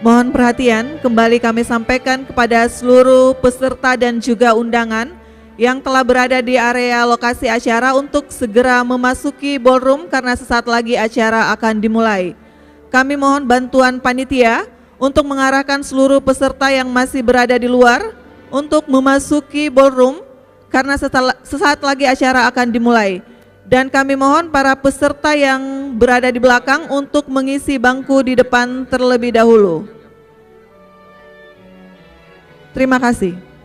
Mohon perhatian, kembali kami sampaikan kepada seluruh peserta dan juga undangan yang telah berada di area lokasi acara untuk segera memasuki ballroom karena sesaat lagi acara akan dimulai. Kami mohon bantuan panitia untuk mengarahkan seluruh peserta yang masih berada di luar untuk memasuki ballroom karena sesaat lagi acara akan dimulai. Dan kami mohon para peserta yang berada di belakang untuk mengisi bangku di depan terlebih dahulu. Terima kasih.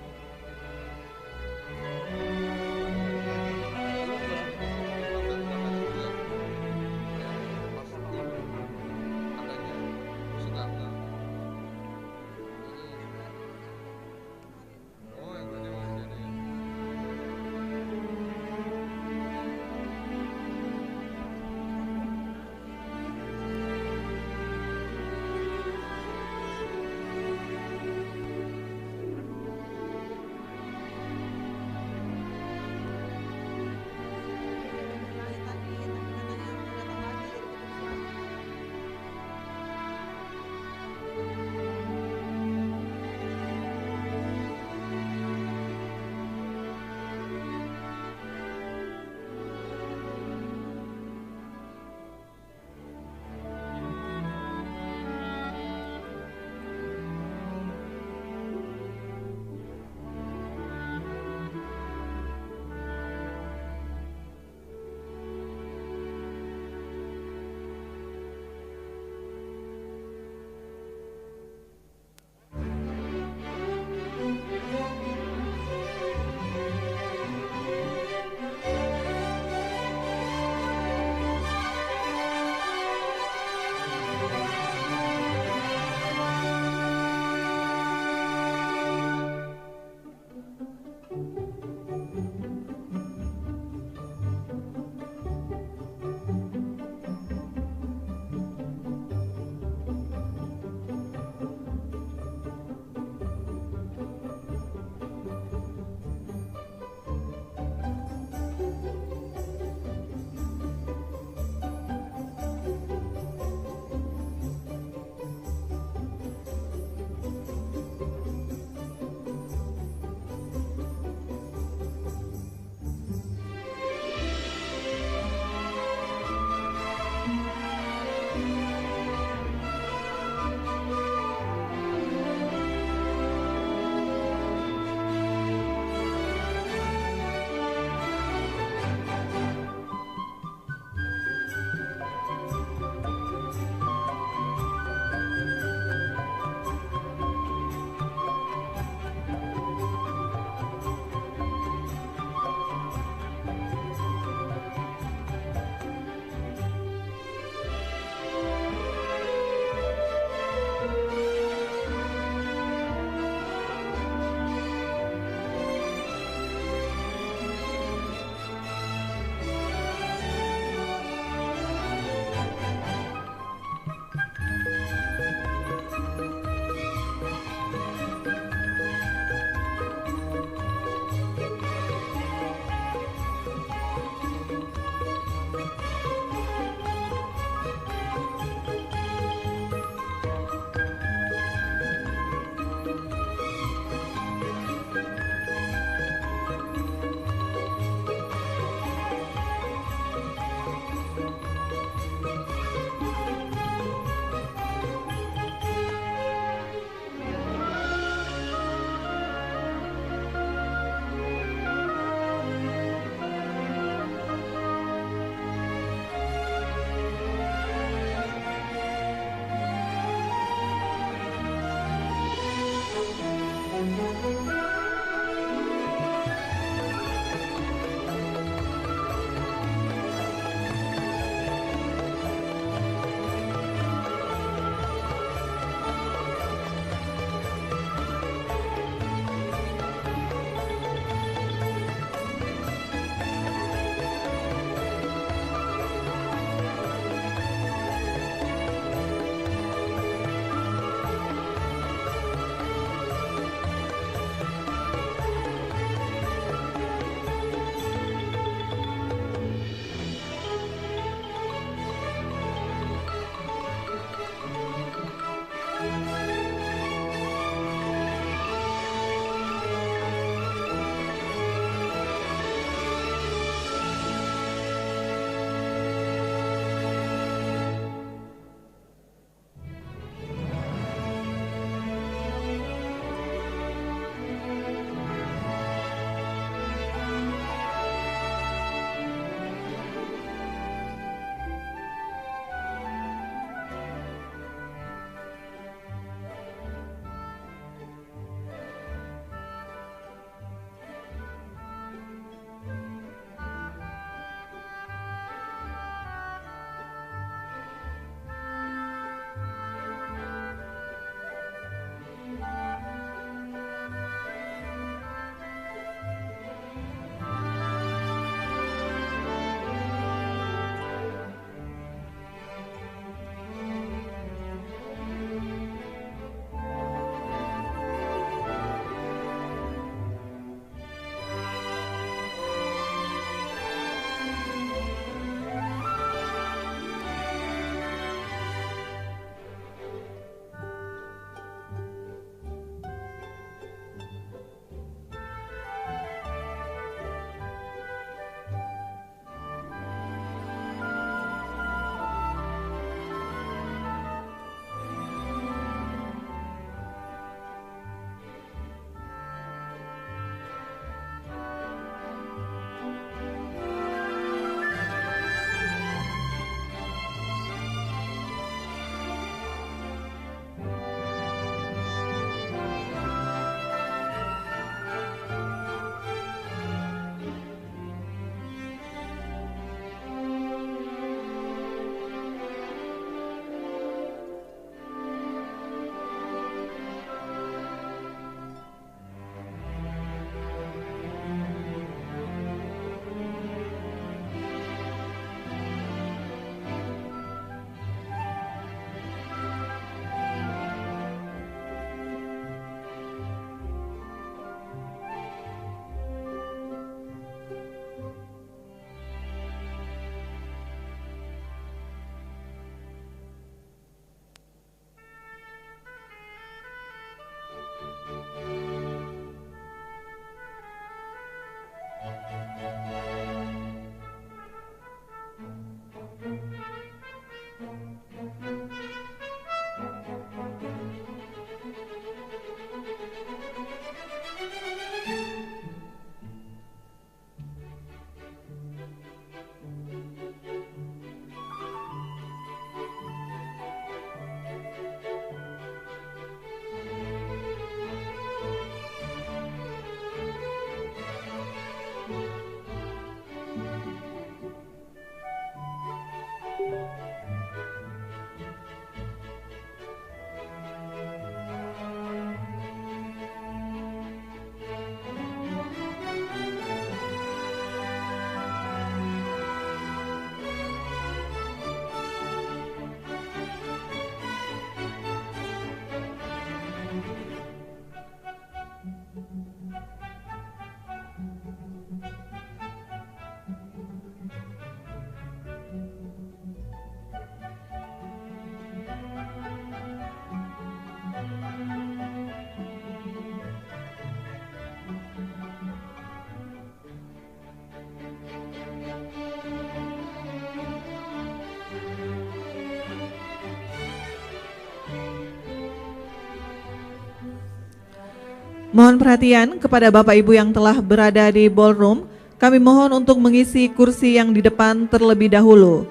Mohon perhatian kepada Bapak Ibu yang telah berada di ballroom, kami mohon untuk mengisi kursi yang di depan terlebih dahulu.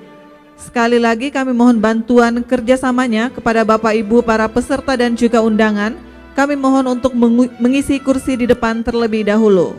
Sekali lagi kami mohon bantuan kerjasamanya kepada Bapak Ibu para peserta dan juga undangan. Kami mohon untuk mengisi kursi di depan terlebih dahulu.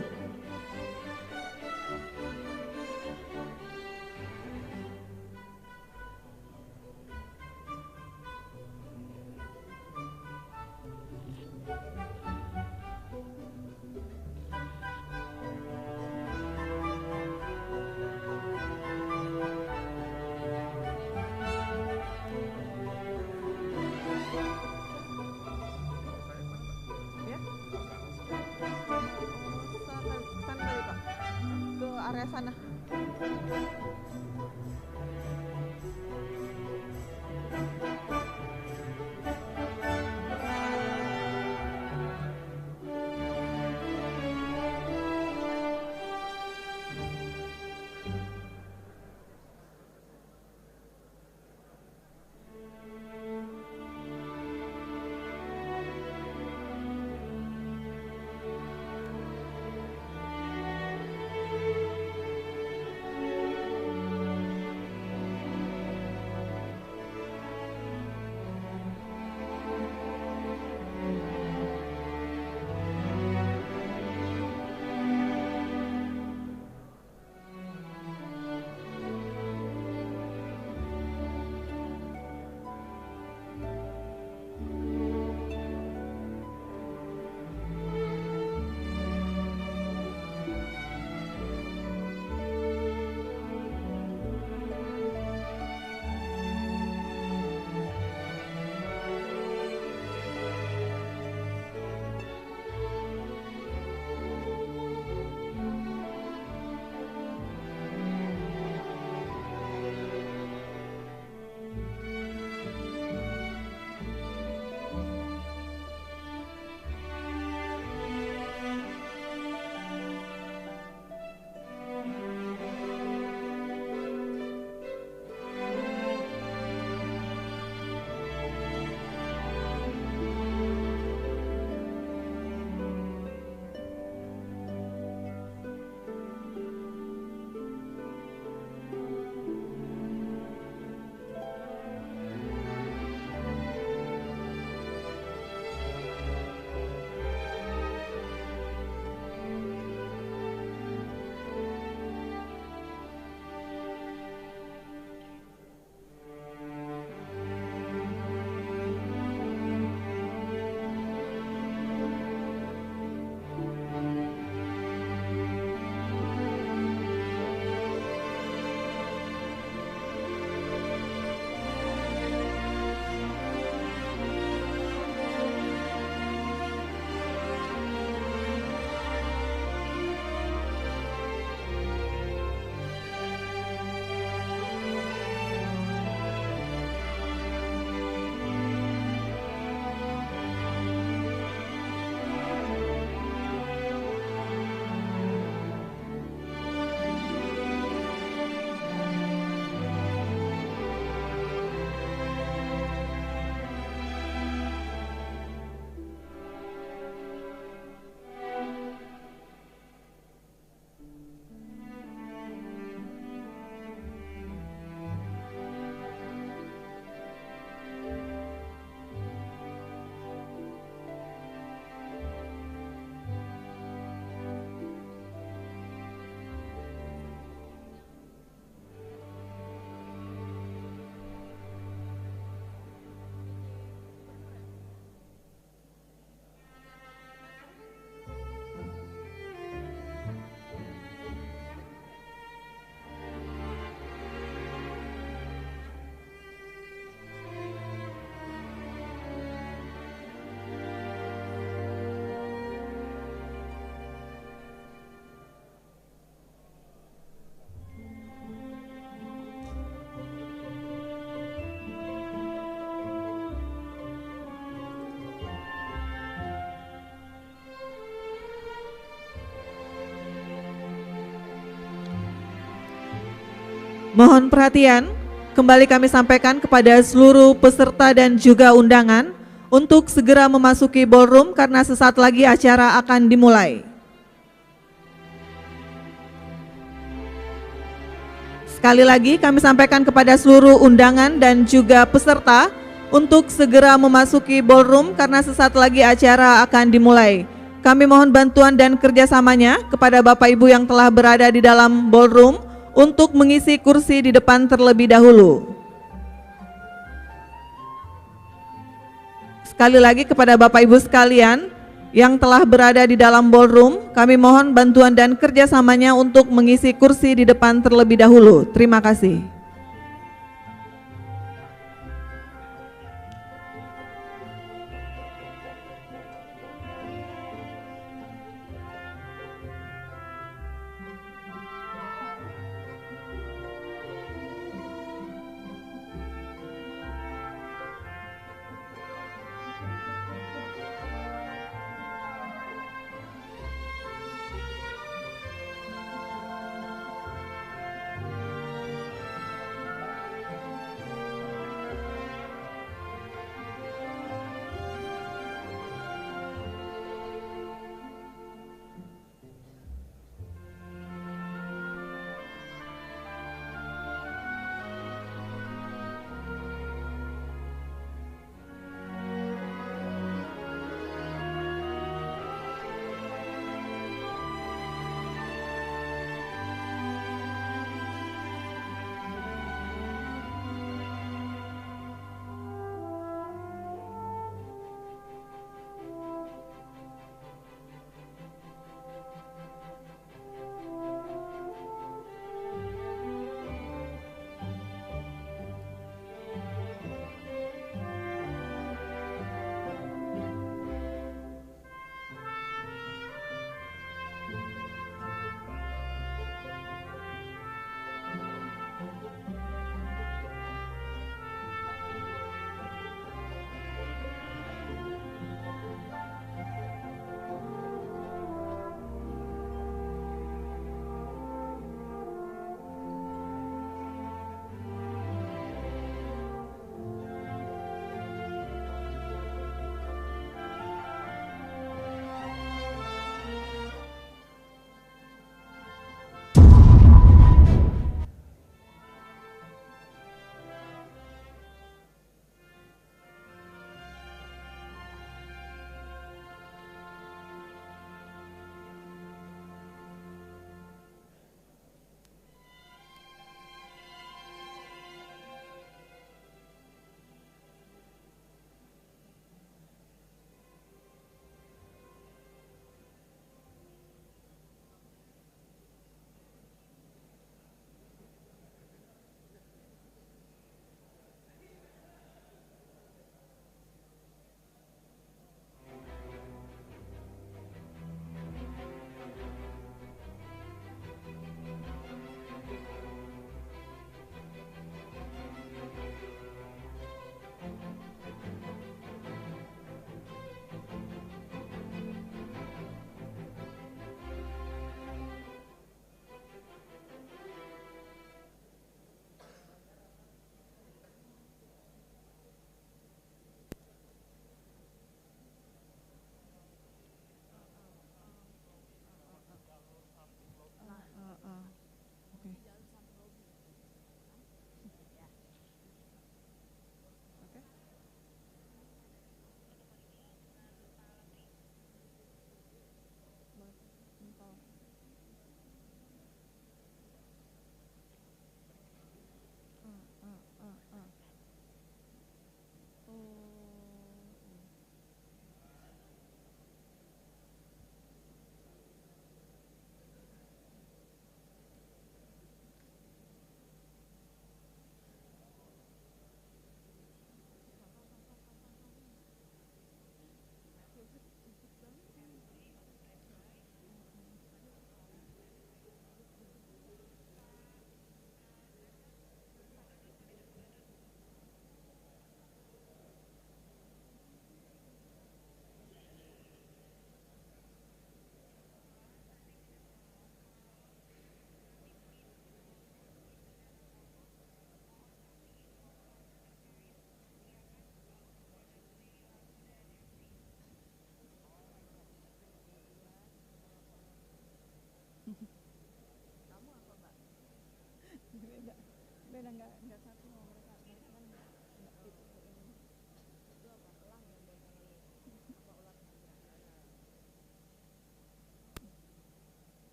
Ke area sana. Mohon perhatian, kembali kami sampaikan kepada seluruh peserta dan juga undangan untuk segera memasuki ballroom karena sesaat lagi acara akan dimulai. Sekali lagi kami sampaikan kepada seluruh undangan dan juga peserta untuk segera memasuki ballroom karena sesaat lagi acara akan dimulai. Kami mohon bantuan dan kerjasamanya kepada Bapak Ibu yang telah berada di dalam ballroom untuk mengisi kursi di depan terlebih dahulu. Sekali lagi kepada Bapak Ibu sekalian yang telah berada di dalam ballroom, kami mohon bantuan dan kerjasamanya untuk mengisi kursi di depan terlebih dahulu. Terima kasih.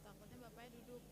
Takutnya bapaknya duduk.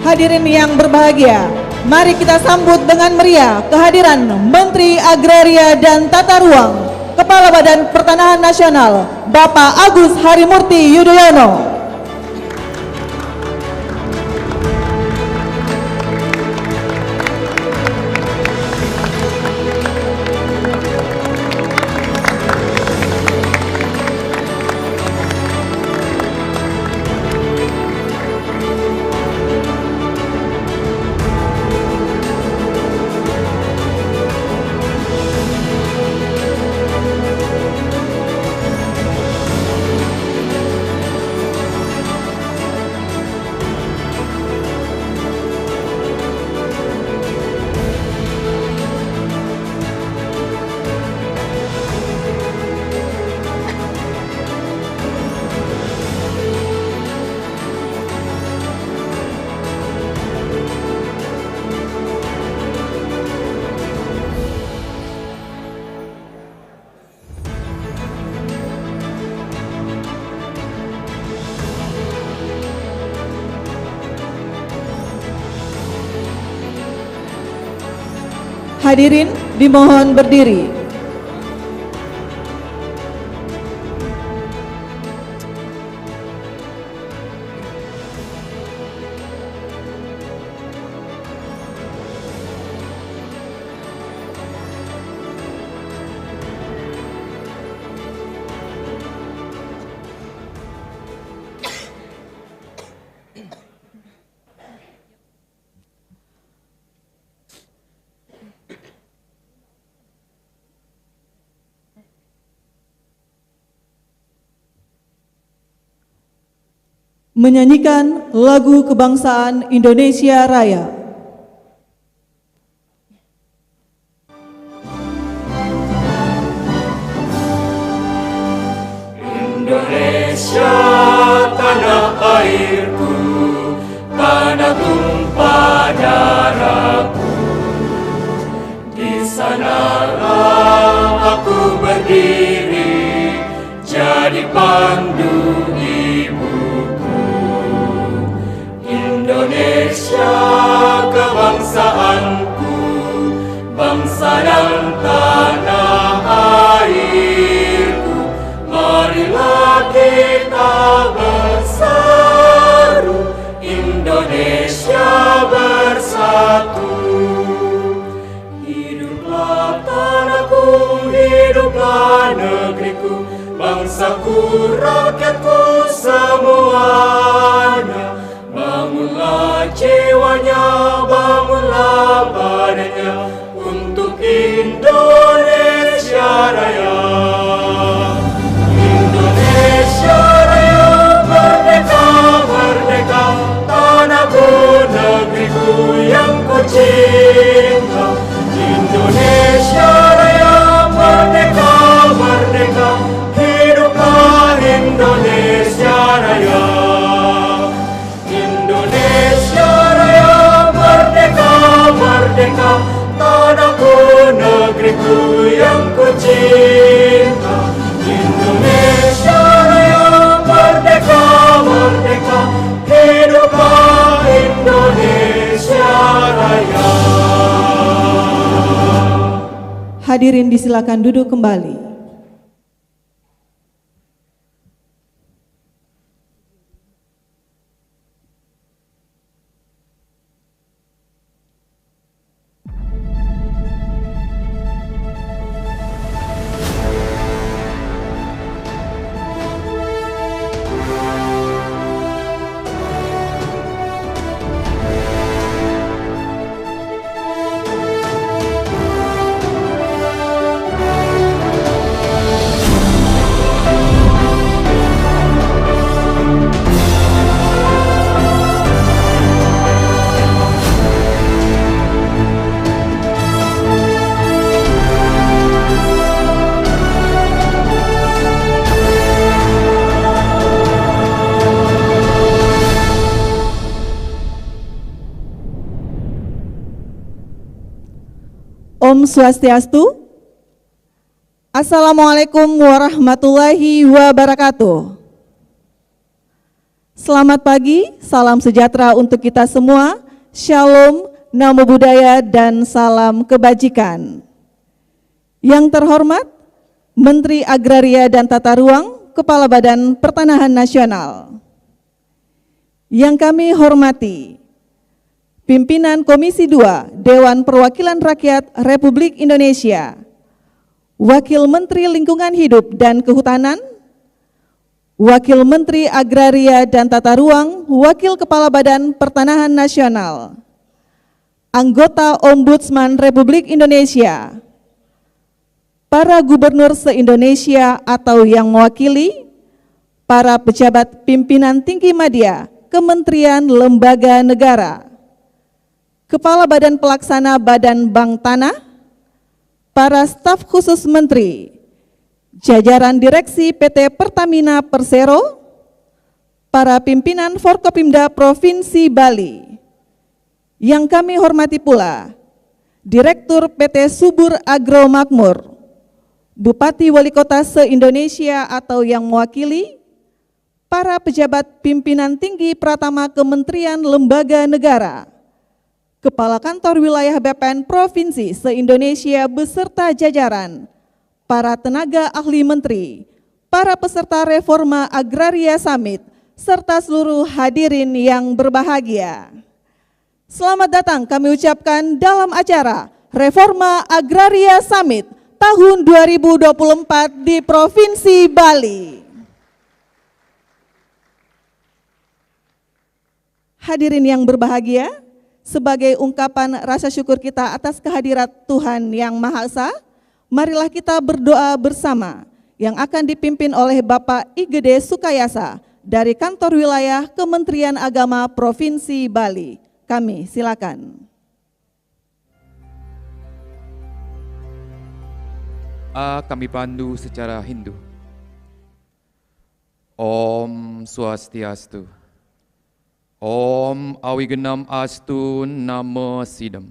Hadirin yang berbahagia, mari kita sambut dengan meriah kehadiran Menteri Agraria dan Tata Ruang, Kepala Badan Pertanahan Nasional, Bapak Agus Harimurti Yudhoyono. Hadirin dimohon berdiri. Menyanyikan lagu kebangsaan Indonesia Raya. Indonesia tanah airku, tanah tumpah darahku. Di sanalah aku berdiri, jadi pandu ibuku. Indonesia kebangsaanku, bangsa dan tanah airku. Marilah kita berseru, Indonesia bersatu. Hiduplah tanahku, hiduplah negeriku, bangsaku, rakyatku semuanya. tanahku, negeriku yang ku cinta. Indonesia Raya merdeka, merdeka, hiduplah Indonesia Raya. Hadirin disilakan duduk kembali. Om Swastiastu. Assalamualaikum warahmatullahi wabarakatuh. Selamat pagi, salam sejahtera untuk kita semua. Shalom, namo buddhaya, dan salam kebajikan. Yang terhormat, Menteri Agraria dan Tata Ruang, Kepala Badan Pertanahan Nasional. Yang kami hormati, Pimpinan Komisi 2 Dewan Perwakilan Rakyat Republik Indonesia, Wakil Menteri Lingkungan Hidup dan Kehutanan, Wakil Menteri Agraria dan Tata Ruang, Wakil Kepala Badan Pertanahan Nasional, anggota Ombudsman Republik Indonesia, para gubernur se-Indonesia atau yang mewakili, para pejabat pimpinan tinggi media, kementerian lembaga negara, Kepala Badan Pelaksana Badan Bank Tanah, para staf khusus menteri, jajaran direksi PT Pertamina Persero, para pimpinan Forkopimda Provinsi Bali. Yang kami hormati pula Direktur PT Subur Agro Makmur, Bupati Wali Kota se-Indonesia atau yang mewakili, para pejabat pimpinan tinggi Pratama Kementerian Lembaga Negara, Kepala Kantor Wilayah BPN Provinsi se-Indonesia beserta jajaran, para tenaga ahli menteri, para peserta Reforma Agraria Summit, serta seluruh hadirin yang berbahagia. Selamat datang kami ucapkan dalam acara Reforma Agraria Summit tahun 2024 di Provinsi Bali. Hadirin yang berbahagia, sebagai ungkapan rasa syukur kita atas kehadirat Tuhan Yang Maha Esa, marilah kita berdoa bersama yang akan dipimpin oleh Bapak Igede Sukayasa dari Kantor Wilayah Kementerian Agama Provinsi Bali. Kami silakan. Kami pandu secara Hindu. Om Swastiastu. Om Awigenam Astu Nama Sidam.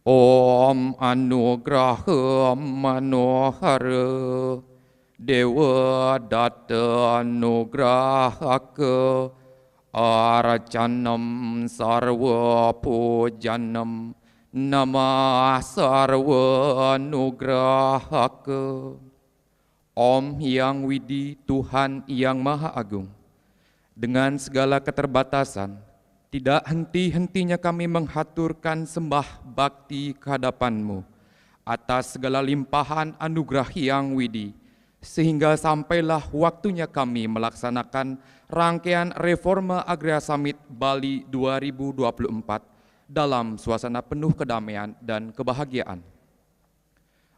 Om Anugraham Manohara Dewa Datta Anugrahaka Aracanam Sarva Pujanam Nama Sarva Anugrahaka. Om Hyang Widi, Tuhan yang Maha Agung, dengan segala keterbatasan, tidak henti-hentinya kami menghaturkan sembah bakti kehadapan-Mu atas segala limpahan anugerah Hyang Widi, sehingga sampailah waktunya kami melaksanakan rangkaian Reforma Agraria Summit Bali 2024 dalam suasana penuh kedamaian dan kebahagiaan.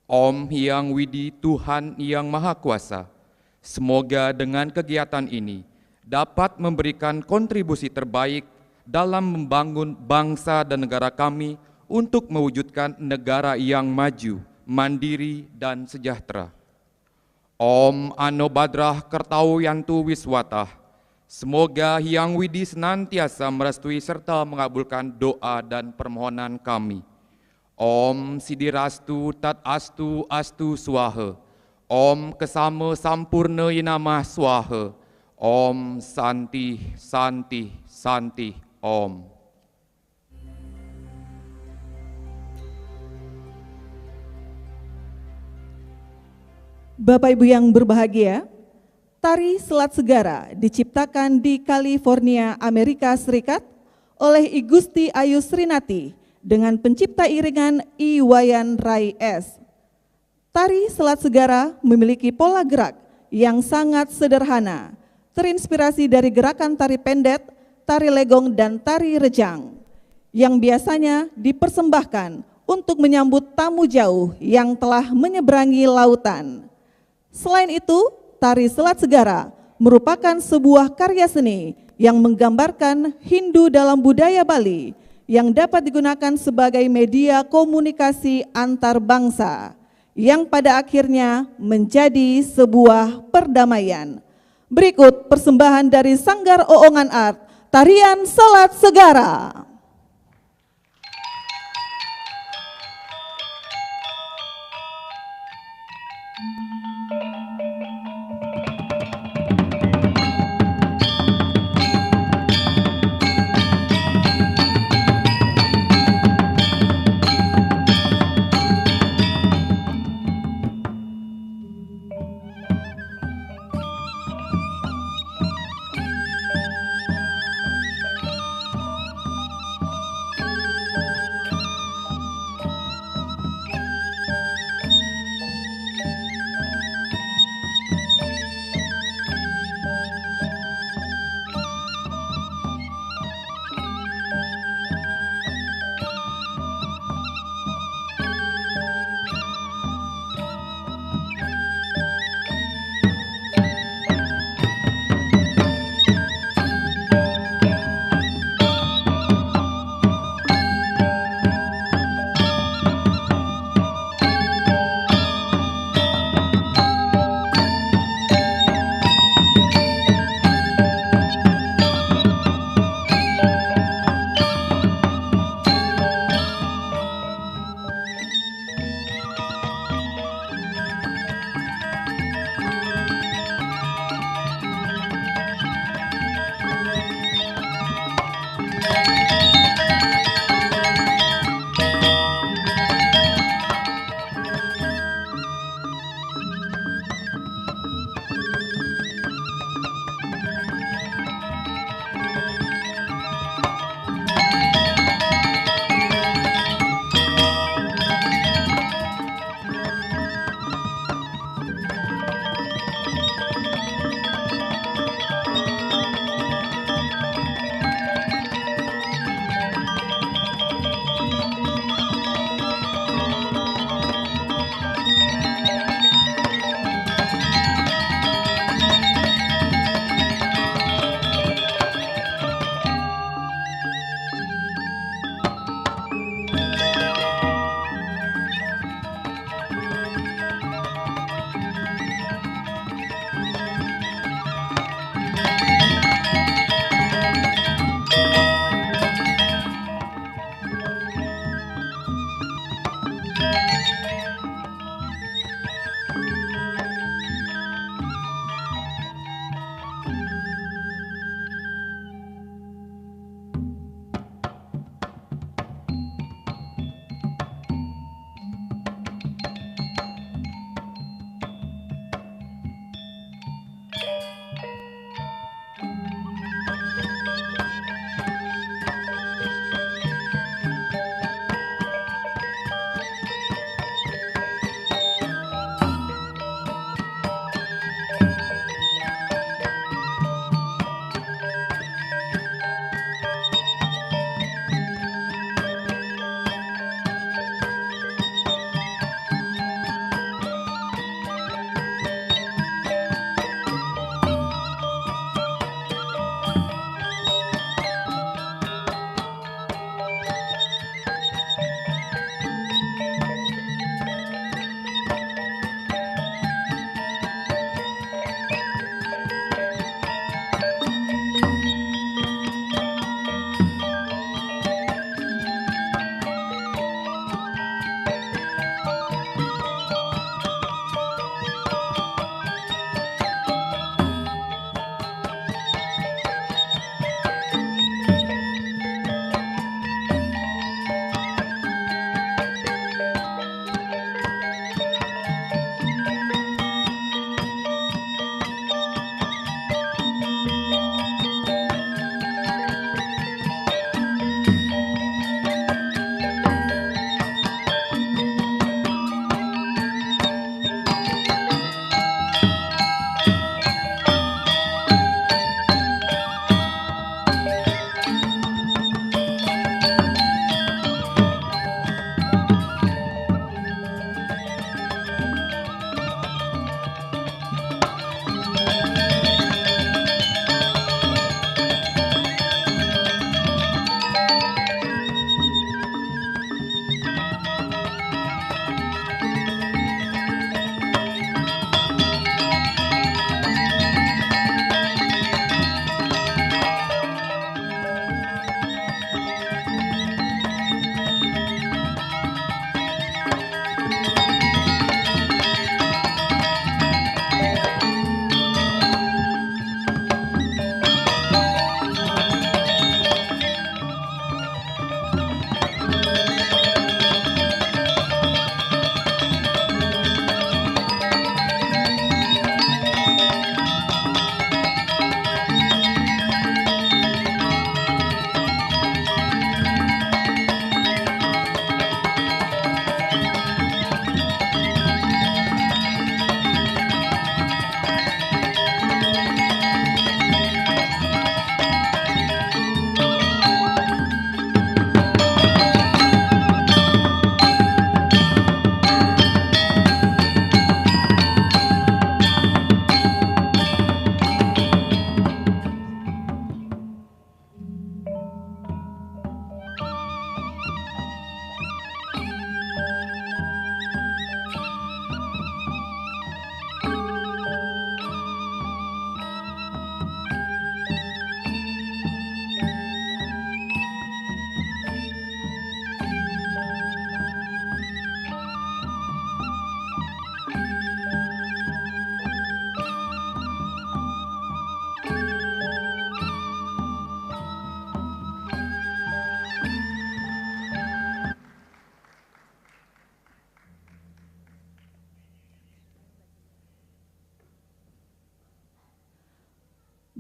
Om Hyang Widi, Tuhan yang Maha Kuasa, semoga dengan kegiatan ini dapat memberikan kontribusi terbaik dalam membangun bangsa dan negara kami untuk mewujudkan negara yang maju, mandiri, dan sejahtera. Om Anobadrah Kertau Yantu Wiswatah, semoga Hyang Widi senantiasa merestui serta mengabulkan doa dan permohonan kami. Om Sidirastu Tat Astu Astu Swaha. Om Kesama Sampurna Yenamah Swaha. Om Santi Santi Santi Om. Bapak Ibu yang berbahagia, tari Selat Segara diciptakan di California, Amerika Serikat oleh I Gusti Ayu Srinati dengan pencipta iringan I Wayan Rai S. Tari Selat Segara memiliki pola gerak yang sangat sederhana, terinspirasi dari gerakan tari pendet, tari legong, dan tari rejang, yang biasanya dipersembahkan untuk menyambut tamu jauh yang telah menyeberangi lautan. Selain itu, tari Selat Segara merupakan sebuah karya seni yang menggambarkan Hindu dalam budaya Bali yang dapat digunakan sebagai media komunikasi antar bangsa yang pada akhirnya menjadi sebuah perdamaian. Berikut persembahan dari Sanggar Oongan Art, tarian Selat Segara.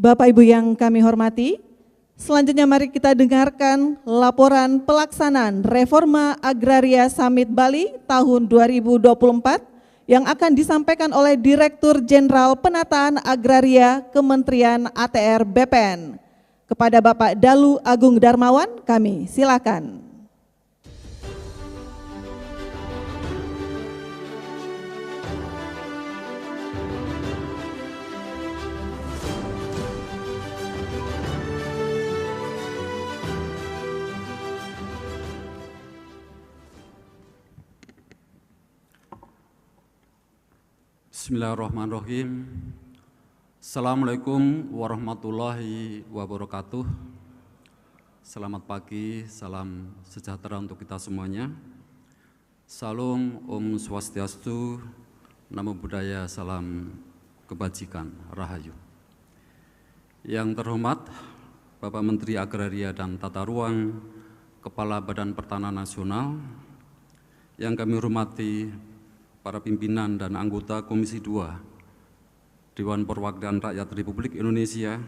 Bapak Ibu yang kami hormati, selanjutnya mari kita dengarkan laporan pelaksanaan Reforma Agraria Summit Bali tahun 2024 yang akan disampaikan oleh Direktur Jenderal Penataan Agraria Kementerian ATR BPN. Kepada Bapak Dalu Agung Darmawan, kami silakan. Bismillahirrahmanirrahim. Assalamualaikum warahmatullahi wabarakatuh. Selamat pagi, salam sejahtera untuk kita semuanya. Salam Om Swastiastu, Namo Buddhaya, salam kebajikan, Rahayu. Yang terhormat Bapak Menteri Agraria dan Tata Ruang, Kepala Badan Pertanahan Nasional, yang kami hormati para pimpinan dan anggota Komisi 2 Dewan Perwakilan Rakyat Republik Indonesia,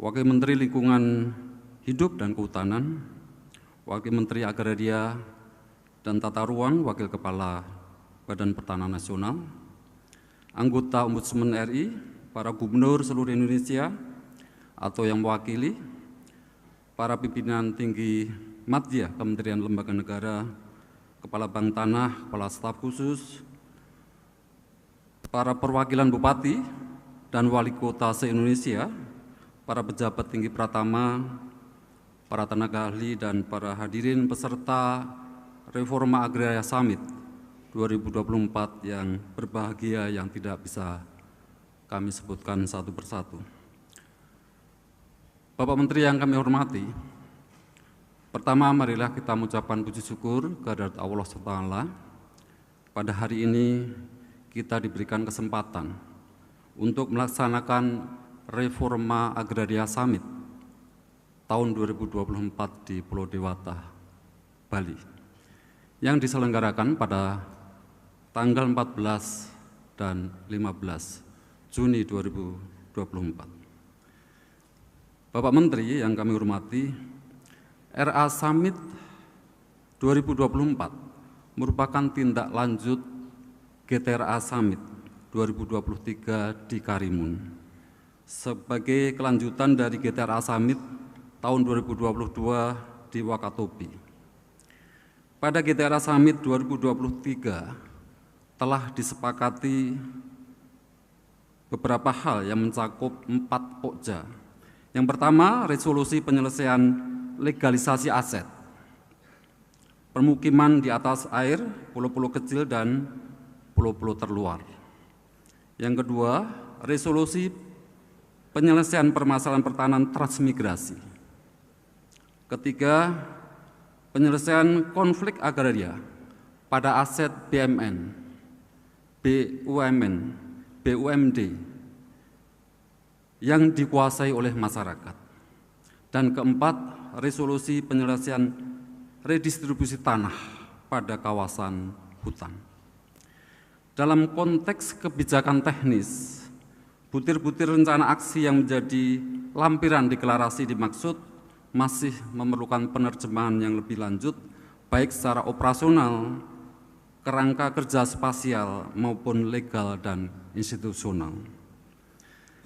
Wakil Menteri Lingkungan Hidup dan Kehutanan, Wakil Menteri Agraria dan Tata Ruang, Wakil Kepala Badan Pertanahan Nasional, anggota Ombudsman RI, para gubernur seluruh Indonesia atau yang mewakili, para pimpinan tinggi Madya Kementerian Lembaga Negara, Kepala Bank Tanah, Kepala Staf Khusus, para perwakilan Bupati dan Wali Kota se-Indonesia, para pejabat tinggi Pratama, para tenaga ahli dan para hadirin peserta Reforma Agraria Summit 2024 yang berbahagia yang tidak bisa kami sebutkan satu persatu. Bapak Menteri yang kami hormati, pertama, marilah kita mengucapkan puji syukur kehadirat Allah SWT. Pada hari ini kita diberikan kesempatan untuk melaksanakan Reforma Agraria Summit tahun 2024 di Pulau Dewata, Bali, yang diselenggarakan pada tanggal 14 dan 15 Juni 2024. Bapak Menteri yang kami hormati, RA Summit 2024 merupakan tindak lanjut GTRA Summit 2023 di Karimun sebagai kelanjutan dari GTRA Summit tahun 2022 di Wakatobi. Pada GTRA Summit 2023 telah disepakati beberapa hal yang mencakup 4 pokja. Yang pertama, resolusi penyelesaian legalisasi aset, permukiman di atas air, pulau-pulau kecil dan pulau-pulau terluar. Yang kedua, resolusi penyelesaian permasalahan pertahanan transmigrasi. Ketiga, penyelesaian konflik agraria pada aset BMN, BUMN, BUMD yang dikuasai oleh masyarakat. Dan keempat, resolusi penyelesaian redistribusi tanah pada kawasan hutan. Dalam konteks kebijakan teknis, butir-butir rencana aksi yang menjadi lampiran deklarasi dimaksud masih memerlukan penerjemahan yang lebih lanjut, baik secara operasional, kerangka kerja spasial maupun legal dan institusional.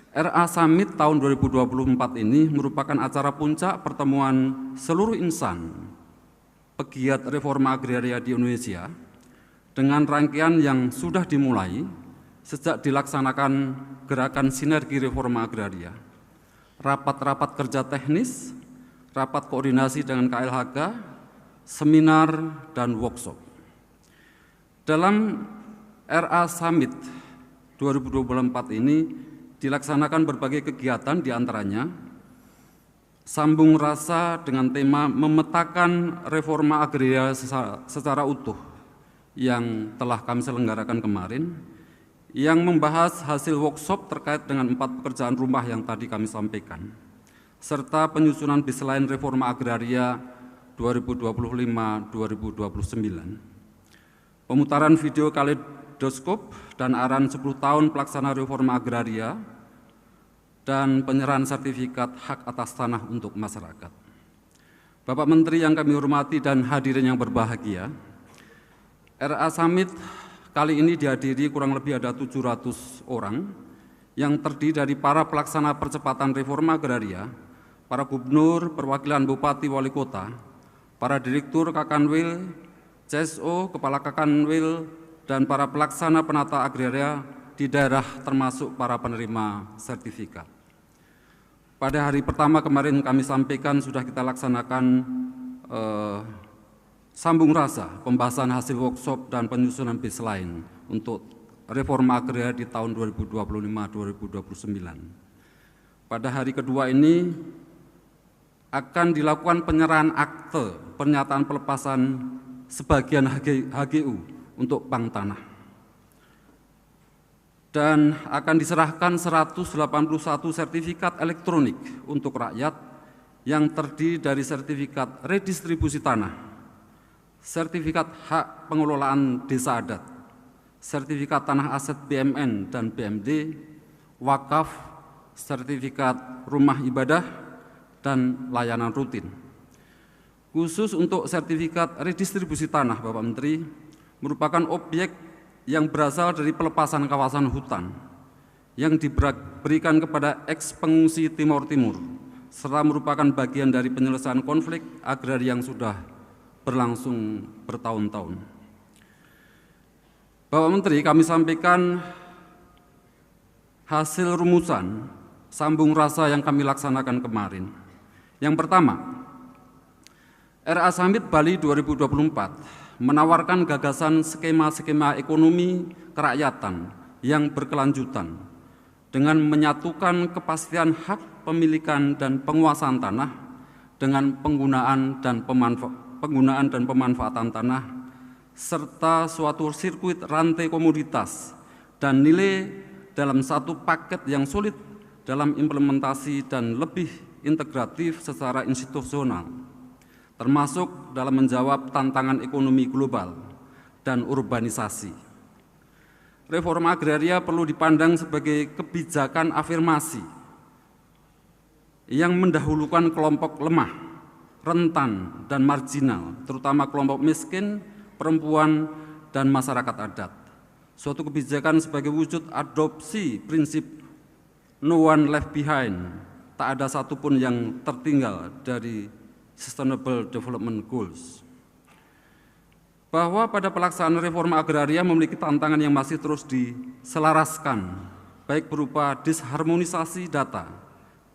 RA Summit tahun 2024 ini merupakan acara puncak pertemuan seluruh insan pegiat reforma agraria di Indonesia dengan rangkaian yang sudah dimulai sejak dilaksanakan gerakan sinergi reforma agraria, rapat-rapat kerja teknis, rapat koordinasi dengan KLHK, seminar, dan workshop. Dalam RA Summit 2024 ini dilaksanakan berbagai kegiatan, diantaranya sambung rasa dengan tema memetakan reforma agraria secara utuh yang telah kami selenggarakan kemarin, yang membahas hasil workshop terkait dengan 4 pekerjaan rumah yang tadi kami sampaikan, serta penyusunan baseline reforma agraria 2025-2029. Pemutaran video kaleidoskop dan arahan 10 tahun pelaksanaan reforma agraria dan penyerahan sertifikat hak atas tanah untuk masyarakat. Bapak Menteri yang kami hormati dan hadirin yang berbahagia, RA Summit kali ini dihadiri kurang lebih ada 700 orang yang terdiri dari para pelaksana percepatan reforma agraria, para gubernur, perwakilan bupati, wali kota, para direktur Kakanwil, CSO, kepala Kakanwil, dan para pelaksana penata agraria di daerah termasuk para penerima sertifikat. Pada hari pertama kemarin kami sampaikan sudah kita laksanakan sambung rasa pembahasan hasil workshop dan penyusunan baseline untuk reforma agraria di tahun 2025-2029. Pada hari kedua ini akan dilakukan penyerahan akte pernyataan pelepasan sebagian HGU untuk bank tanah. Dan akan diserahkan 181 sertifikat elektronik untuk rakyat yang terdiri dari sertifikat redistribusi tanah, sertifikat hak pengelolaan desa adat, sertifikat tanah aset BMN dan BMD, wakaf, sertifikat rumah ibadah, dan layanan rutin. Khusus untuk sertifikat redistribusi tanah, Bapak Menteri, merupakan objek yang berasal dari pelepasan kawasan hutan yang diberikan kepada eks-pengungsi Timor Timur, serta merupakan bagian dari penyelesaian konflik agraria yang sudah berlangsung bertahun-tahun. Bapak Menteri, kami sampaikan hasil rumusan sambung rasa yang kami laksanakan kemarin. Yang pertama, RA Summit Bali 2024 menawarkan gagasan skema-skema ekonomi kerakyatan yang berkelanjutan dengan menyatukan kepastian hak pemilikan dan penguasaan tanah dengan penggunaan dan pemanfaatan tanah serta suatu sirkuit rantai komoditas dan nilai dalam satu paket yang sulit dalam implementasi dan lebih integratif secara institusional, termasuk dalam menjawab tantangan ekonomi global dan urbanisasi. Reforma agraria perlu dipandang sebagai kebijakan afirmasi yang mendahulukan kelompok lemah, rentan, dan marginal, terutama kelompok miskin, perempuan, dan masyarakat adat. Suatu kebijakan sebagai wujud adopsi prinsip no one left behind, tak ada satupun yang tertinggal dari Sustainable Development Goals. Bahwa pada pelaksanaan reforma agraria memiliki tantangan yang masih terus diselaraskan, baik berupa disharmonisasi data,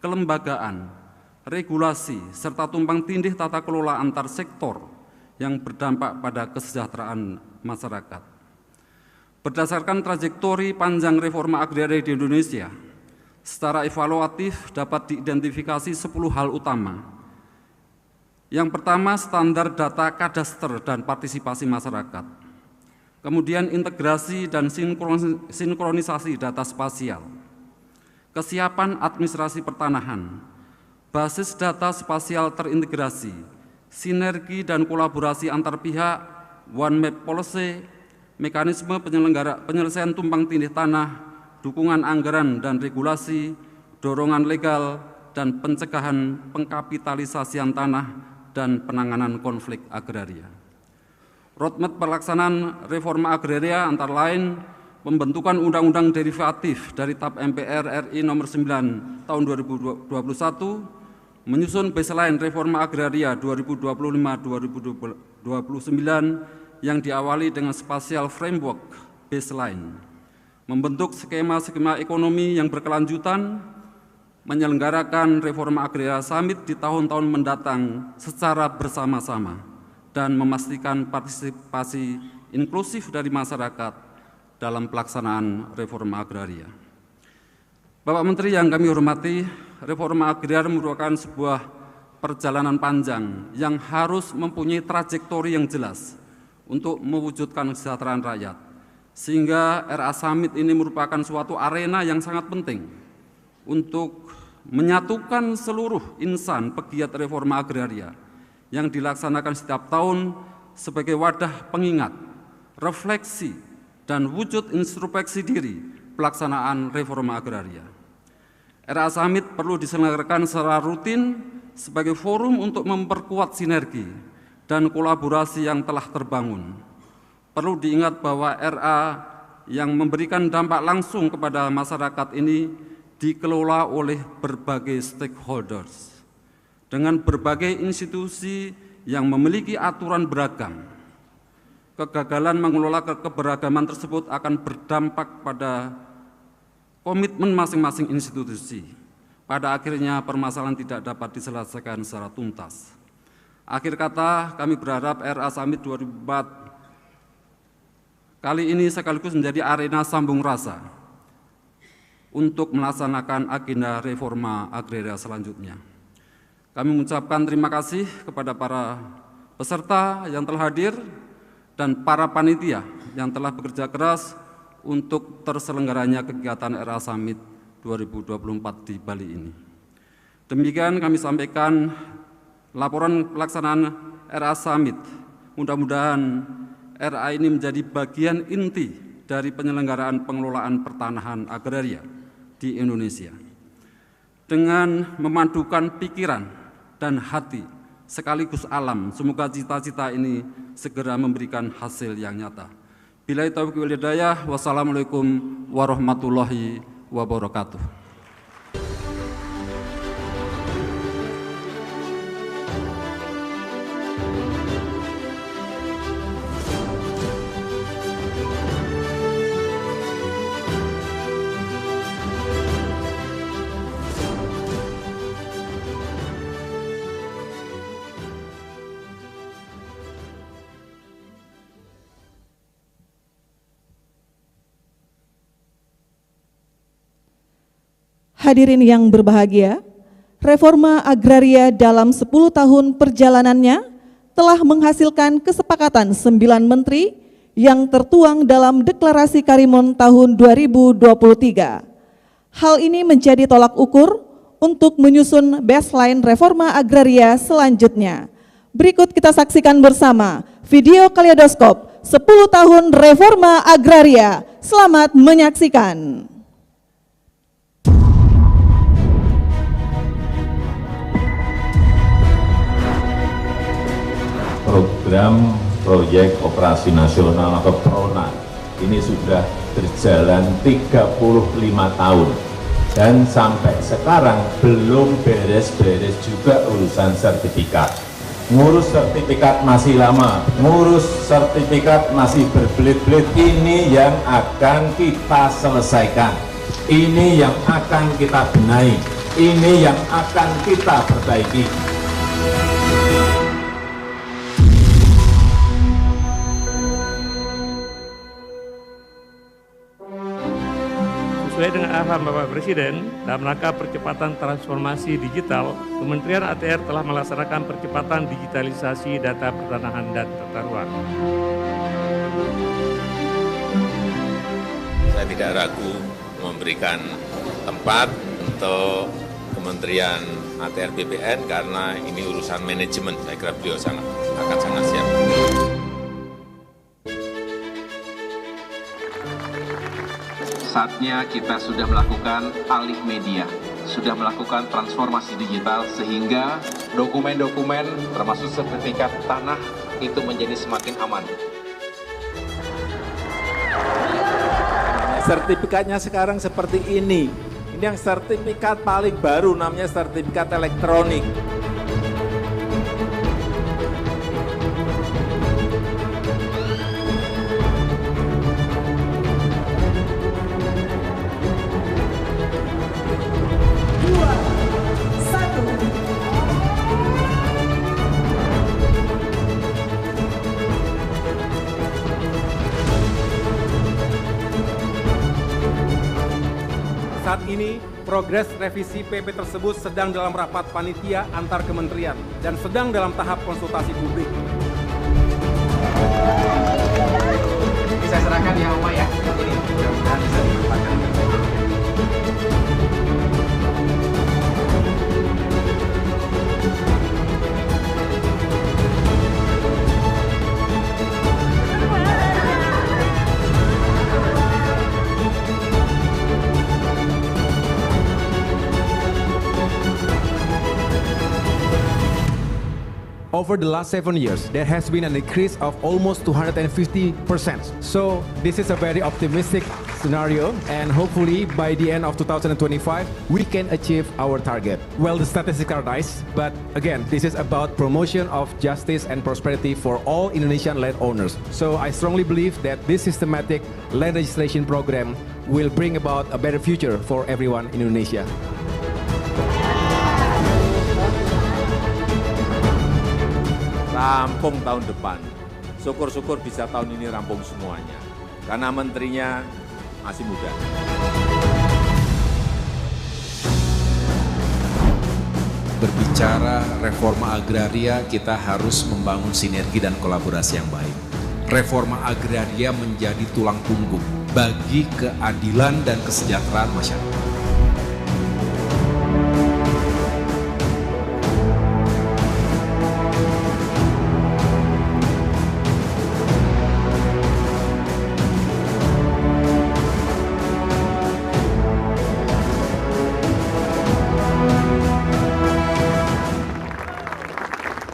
kelembagaan, regulasi, serta tumpang tindih tata kelola antar sektor yang berdampak pada kesejahteraan masyarakat. Berdasarkan trajektori panjang reforma agraria di Indonesia, secara evaluatif dapat diidentifikasi 10 hal utama. Yang pertama, standar data kadaster dan partisipasi masyarakat. Kemudian integrasi dan sinkronisasi data spasial. Kesiapan administrasi pertanahan, basis data spasial terintegrasi, sinergi dan kolaborasi antar pihak, one map policy, mekanisme penyelesaian tumpang tindih tanah, dukungan anggaran dan regulasi, dorongan legal, dan pencegahan pengkapitalisasian tanah, dan penanganan konflik agraria. Roadmap pelaksanaan reforma agraria antara lain pembentukan undang-undang derivatif dari TAP MPR RI nomor 9 tahun 2021, menyusun baseline reforma agraria 2025-2029 yang diawali dengan spatial framework baseline, membentuk skema-skema ekonomi yang berkelanjutan, menyelenggarakan reforma agraria summit di tahun-tahun mendatang secara bersama-sama dan memastikan partisipasi inklusif dari masyarakat dalam pelaksanaan reforma agraria. Bapak Menteri yang kami hormati, reforma agraria merupakan sebuah perjalanan panjang yang harus mempunyai trajektori yang jelas untuk mewujudkan kesejahteraan rakyat, sehingga RA Summit ini merupakan suatu arena yang sangat penting untuk menyatukan seluruh insan pegiat reforma agraria yang dilaksanakan setiap tahun sebagai wadah pengingat, refleksi, dan wujud introspeksi diri pelaksanaan reforma agraria. RA Summit perlu diselenggarakan secara rutin sebagai forum untuk memperkuat sinergi dan kolaborasi yang telah terbangun. Perlu diingat bahwa RA yang memberikan dampak langsung kepada masyarakat ini dikelola oleh berbagai stakeholders dengan berbagai institusi yang memiliki aturan beragam. Kegagalan mengelola keberagaman tersebut akan berdampak pada komitmen masing-masing institusi. Pada akhirnya permasalahan tidak dapat diselesaikan secara tuntas. Akhir kata, kami berharap RA Summit 2004 kali ini sekaligus menjadi arena sambung rasa untuk melaksanakan agenda reforma agraria selanjutnya. Kami mengucapkan terima kasih kepada para peserta yang telah hadir dan para panitia yang telah bekerja keras untuk terselenggaranya kegiatan RA Summit 2024 di Bali ini. Demikian kami sampaikan laporan pelaksanaan RA Summit. Mudah-mudahan RA ini menjadi bagian inti dari penyelenggaraan pengelolaan pertanahan agraria di Indonesia. Dengan memadukan pikiran dan hati sekaligus alam, semoga cita-cita ini segera memberikan hasil yang nyata. Billahi taufiq wal hidayah, wassalamualaikum warahmatullahi wabarakatuh. Hadirin yang berbahagia, reforma agraria dalam 10 tahun perjalanannya telah menghasilkan kesepakatan 9 menteri yang tertuang dalam Deklarasi Karimun tahun 2023. Hal ini menjadi tolak ukur untuk menyusun baseline reforma agraria selanjutnya. Berikut kita saksikan bersama video kaleidoskop 10 tahun reforma agraria. Selamat menyaksikan. Program Proyek Operasi Nasional atau PRONAN ini sudah berjalan 35 tahun dan sampai sekarang belum beres-beres juga urusan sertifikat. Ngurus sertifikat masih lama, ngurus sertifikat masih berbelit-belit. Ini yang akan kita selesaikan, ini yang akan kita benahi, ini yang akan kita perbaiki. Sesuai dengan arahan Bapak Presiden, dalam rangka percepatan transformasi digital, Kementerian ATR telah melaksanakan percepatan digitalisasi data pertanahan dan tata ruang. Saya tidak ragu memberikan tempat untuk Kementerian ATR BPN karena ini urusan manajemen. Saya kira beliau akan sangat siap. Saatnya kita sudah melakukan alih media, sudah melakukan transformasi digital sehingga dokumen-dokumen termasuk sertifikat tanah itu menjadi semakin aman. Sertifikatnya sekarang seperti ini. Ini yang sertifikat paling baru namanya sertifikat elektronik. Saat ini, progres revisi PP tersebut sedang dalam rapat panitia antar kementerian dan sedang dalam tahap konsultasi publik. Bisa serahkan ya Oma ya, ini mudah-mudahan bisa dimanfaatkan. over the last 7 years, there has been an increase of almost 250%. So this is a very optimistic scenario, and hopefully by the end of 2025, we can achieve our target. Well, the statistics are nice, but again, this is about promotion of justice and prosperity for all Indonesian landowners. So I strongly believe that this systematic land registration program will bring about a better future for everyone in Indonesia. Rampung tahun depan. Syukur-syukur bisa tahun ini rampung semuanya. Karena menterinya masih muda. Berbicara reforma agraria, kita harus membangun sinergi dan kolaborasi yang baik. Reforma agraria menjadi tulang punggung bagi keadilan dan kesejahteraan masyarakat.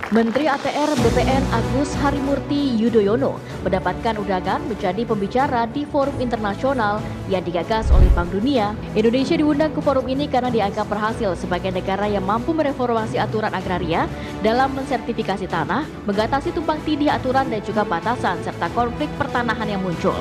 Menteri ATR BPN Agus Harimurti Yudhoyono mendapatkan undangan menjadi pembicara di forum internasional yang digagas oleh Bank Dunia. Indonesia diundang ke forum ini karena dianggap berhasil sebagai negara yang mampu mereformasi aturan agraria dalam mensertifikasi tanah, mengatasi tumpang tindih aturan dan juga batasan serta konflik pertanahan yang muncul.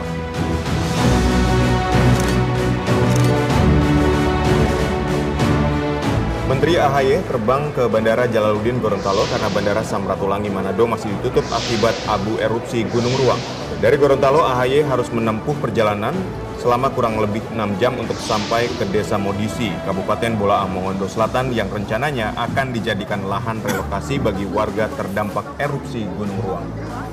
Menteri AHY terbang ke Bandara Jalaluddin Gorontalo karena Bandara Samratulangi Manado masih ditutup akibat abu erupsi Gunung Ruang. Dari Gorontalo, AHY harus menempuh perjalanan selama kurang lebih 6 jam untuk sampai ke Desa Modisi, Kabupaten Bolaang Mongondo Selatan yang rencananya akan dijadikan lahan relokasi bagi warga terdampak erupsi Gunung Ruang.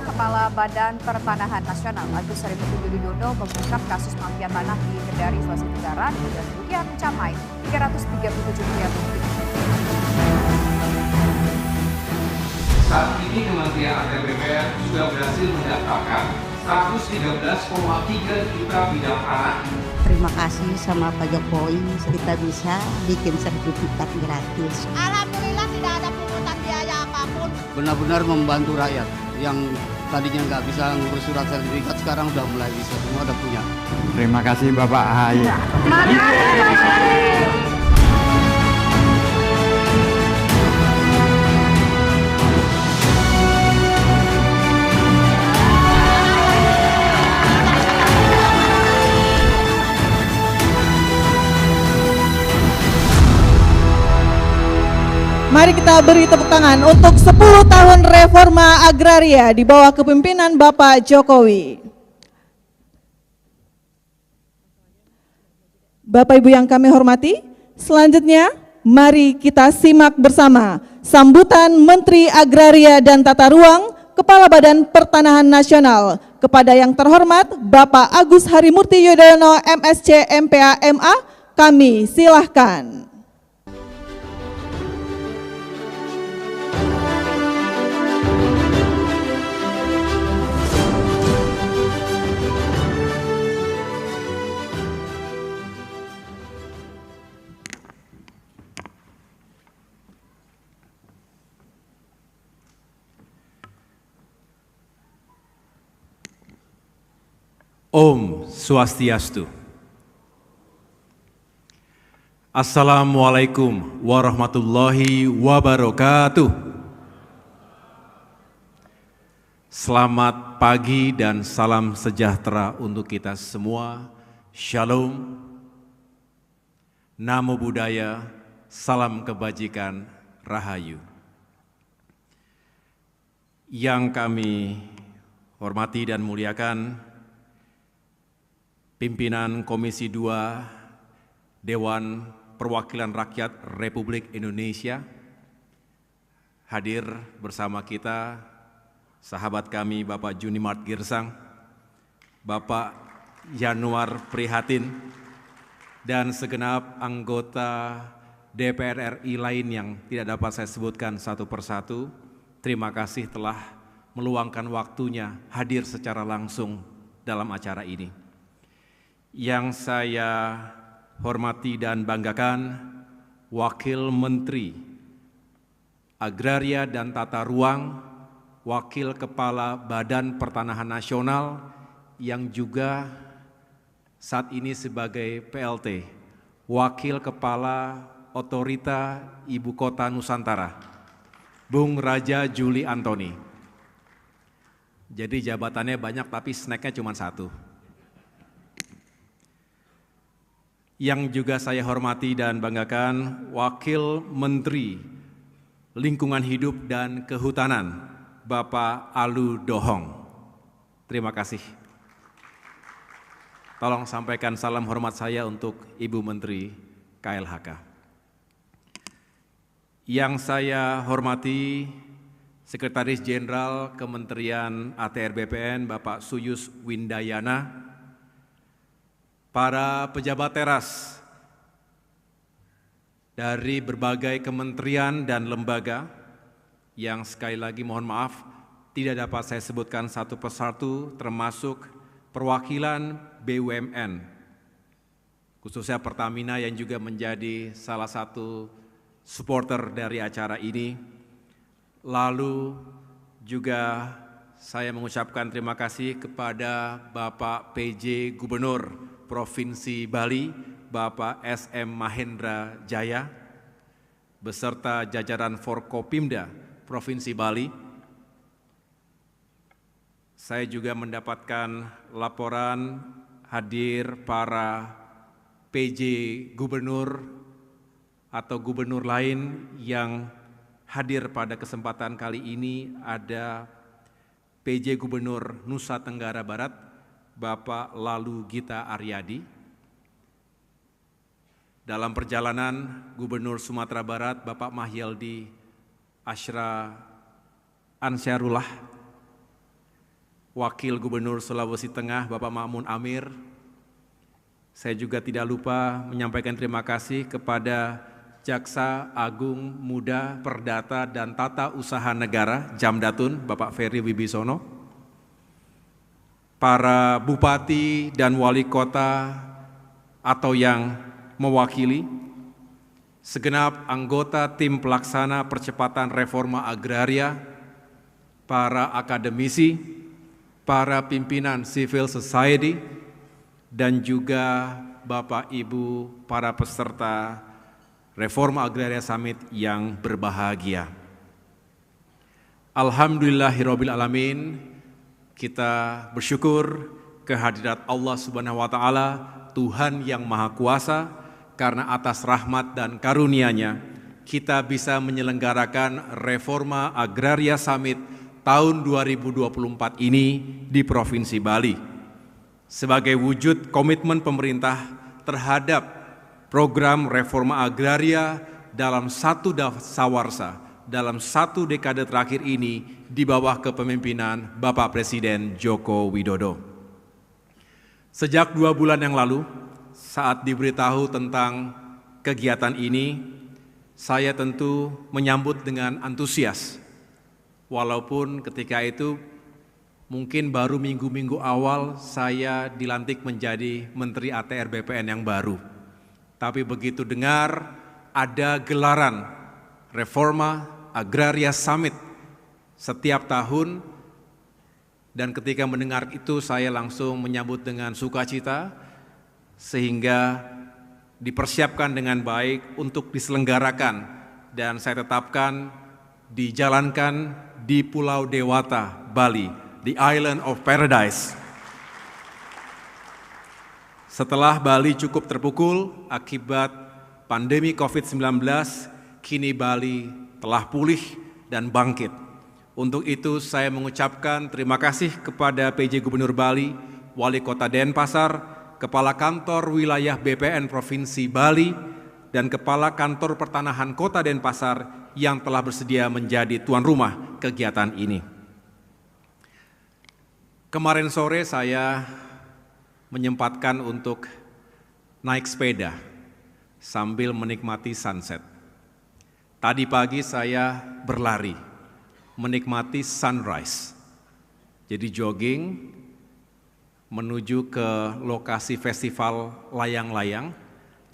Kepala Badan Pertanahan Nasional Agus Harimurti Yudhoyono mengungkap kasus mafia tanah di Kendari, Sulawesi Tenggara dengan kerugian mencapai 337 miliar rupiah. Saat ini Kementerian ATR BPN sudah berhasil mendaftarkan 113,3 juta bidang tanah. Terima kasih sama Pak Jokowi, kita bisa bikin sertifikat gratis. Alhamdulillah tidak ada pungutan biaya apapun. Benar-benar membantu rakyat yang tadinya nggak bisa ngurus surat sertifikat, sekarang udah mulai bisa, semua udah punya. Terima kasih Bapak AHY. Mari kita beri tepuk tangan untuk 10 tahun reforma agraria di bawah kepemimpinan Bapak Jokowi. Bapak Ibu yang kami hormati, selanjutnya mari kita simak bersama sambutan Menteri Agraria dan Tata Ruang, Kepala Badan Pertanahan Nasional, kepada yang terhormat Bapak Agus Harimurti Yudhoyono MSc MPA MA, kami silahkan. Om Swastiastu. Assalamualaikum warahmatullahi wabarakatuh. Selamat pagi dan salam sejahtera untuk kita semua. Shalom, Namo Buddhaya, salam kebajikan, Rahayu. Yang kami hormati dan muliakan, Pimpinan Komisi 2 Dewan Perwakilan Rakyat Republik Indonesia, hadir bersama kita sahabat kami Bapak Junimart Girsang, Bapak Yanuar Prihatin, dan segenap anggota DPR RI lain yang tidak dapat saya sebutkan satu persatu. Terima kasih telah meluangkan waktunya hadir secara langsung dalam acara ini. Yang saya hormati dan banggakan, Wakil Menteri Agraria dan Tata Ruang, Wakil Kepala Badan Pertanahan Nasional yang juga saat ini sebagai PLT, Wakil Kepala Otorita Ibu Kota Nusantara, Bung Raja Juli Antoni. Jadi jabatannya banyak tapi snacknya cuma satu. Yang juga saya hormati dan banggakan, Wakil Menteri Lingkungan Hidup dan Kehutanan, Bapak Alu Dohong. Terima kasih. Tolong sampaikan salam hormat saya untuk Ibu Menteri KLHK. Yang saya hormati Sekretaris Jenderal Kementerian ATR BPN, Bapak Suyus Windayana, para pejabat teras dari berbagai kementerian dan lembaga yang sekali lagi mohon maaf tidak dapat saya sebutkan satu persatu, termasuk perwakilan BUMN, khususnya Pertamina yang juga menjadi salah satu supporter dari acara ini. Lalu juga saya mengucapkan terima kasih kepada Bapak PJ Gubernur Provinsi Bali, Bapak SM Mahendra Jaya, beserta jajaran Forkopimda Provinsi Bali. Saya juga mendapatkan laporan hadir para PJ Gubernur atau gubernur lain yang hadir pada kesempatan kali ini. Ada PJ Gubernur Nusa Tenggara Barat, Bapak Lalu Gita Aryadi. Dalam perjalanan Gubernur Sumatera Barat, Bapak Mahyaldi Ashra Ansyarullah. Wakil Gubernur Sulawesi Tengah, Bapak Ma'mun Amir. Saya juga tidak lupa menyampaikan terima kasih kepada Jaksa Agung Muda Perdata dan Tata Usaha Negara Jamdatun, Bapak Ferry Wibisono. Para bupati dan wali kota atau yang mewakili, segenap anggota tim pelaksana percepatan reforma agraria, para akademisi, para pimpinan civil society, dan juga Bapak Ibu para peserta Reforma Agraria Summit yang berbahagia. Alhamdulillahirabbil alamin, kita bersyukur kehadirat Allah Subhanahu wa taala, Tuhan yang Maha Kuasa, karena atas rahmat dan karunia-Nya kita bisa menyelenggarakan Reforma Agraria Summit tahun 2024 ini di Provinsi Bali. Sebagai wujud komitmen pemerintah terhadap program reforma agraria dalam satu dasawarsa, dalam satu dekade terakhir ini di bawah kepemimpinan Bapak Presiden Joko Widodo. Sejak 2 bulan yang lalu, saat diberitahu tentang kegiatan ini, saya tentu menyambut dengan antusias. Walaupun ketika itu mungkin baru minggu-minggu awal saya dilantik menjadi Menteri ATR BPN yang baru. Tapi begitu dengar ada gelaran Reforma Agraria Summit setiap tahun, dan ketika mendengar itu saya langsung menyambut dengan sukacita, sehingga dipersiapkan dengan baik untuk diselenggarakan, dan saya tetapkan dijalankan di Pulau Dewata, Bali, the Island of Paradise. Setelah Bali cukup terpukul akibat pandemi COVID-19, kini Bali telah pulih dan bangkit. Untuk itu saya mengucapkan terima kasih kepada PJ Gubernur Bali, Wali Kota Denpasar, Kepala Kantor Wilayah BPN Provinsi Bali, dan Kepala Kantor Pertanahan Kota Denpasar yang telah bersedia menjadi tuan rumah kegiatan ini. Kemarin sore saya menyempatkan untuk naik sepeda sambil menikmati sunset. Tadi pagi saya berlari menikmati sunrise. Jadi jogging menuju ke lokasi festival layang-layang,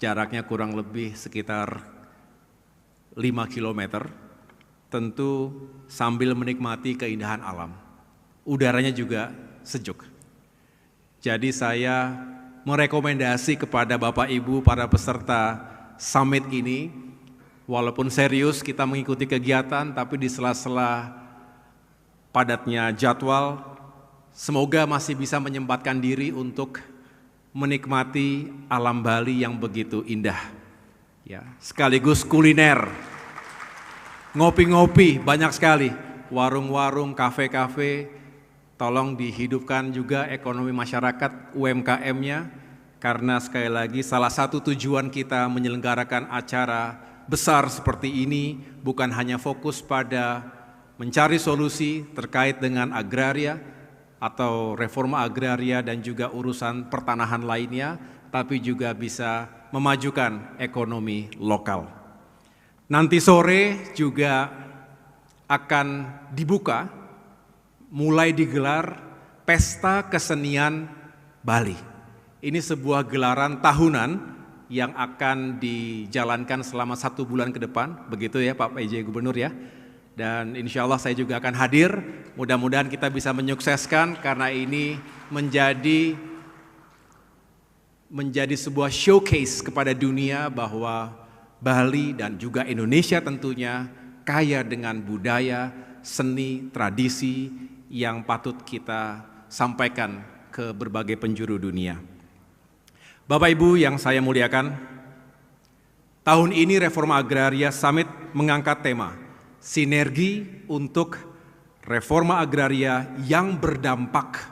jaraknya kurang lebih sekitar 5 km. tentu sambil menikmati keindahan alam. Udaranya juga sejuk. Jadi saya merekomendasi kepada Bapak Ibu para peserta summit ini, walaupun serius kita mengikuti kegiatan, tapi di sela-sela padatnya jadwal, semoga masih bisa menyempatkan diri untuk menikmati alam Bali yang begitu indah. Ya, sekaligus kuliner, ngopi-ngopi banyak sekali, warung-warung, kafe-kafe, tolong dihidupkan juga ekonomi masyarakat UMKM-nya, karena sekali lagi salah satu tujuan kita menyelenggarakan acara besar seperti ini bukan hanya fokus pada mencari solusi terkait dengan agraria atau reforma agraria dan juga urusan pertanahan lainnya, tapi juga bisa memajukan ekonomi lokal. Nanti sore juga akan dibuka, mulai digelar Pesta Kesenian Bali. Ini sebuah gelaran tahunan yang akan dijalankan selama 1 bulan ke depan, begitu ya Pak PJ Gubernur ya. Dan insya Allah saya juga akan hadir, mudah-mudahan kita bisa menyukseskan karena ini menjadi sebuah showcase kepada dunia bahwa Bali dan juga Indonesia tentunya kaya dengan budaya, seni, tradisi yang patut kita sampaikan ke berbagai penjuru dunia. Bapak Ibu yang saya muliakan, tahun ini Reforma Agraria Summit mengangkat tema Sinergi untuk Reforma Agraria yang berdampak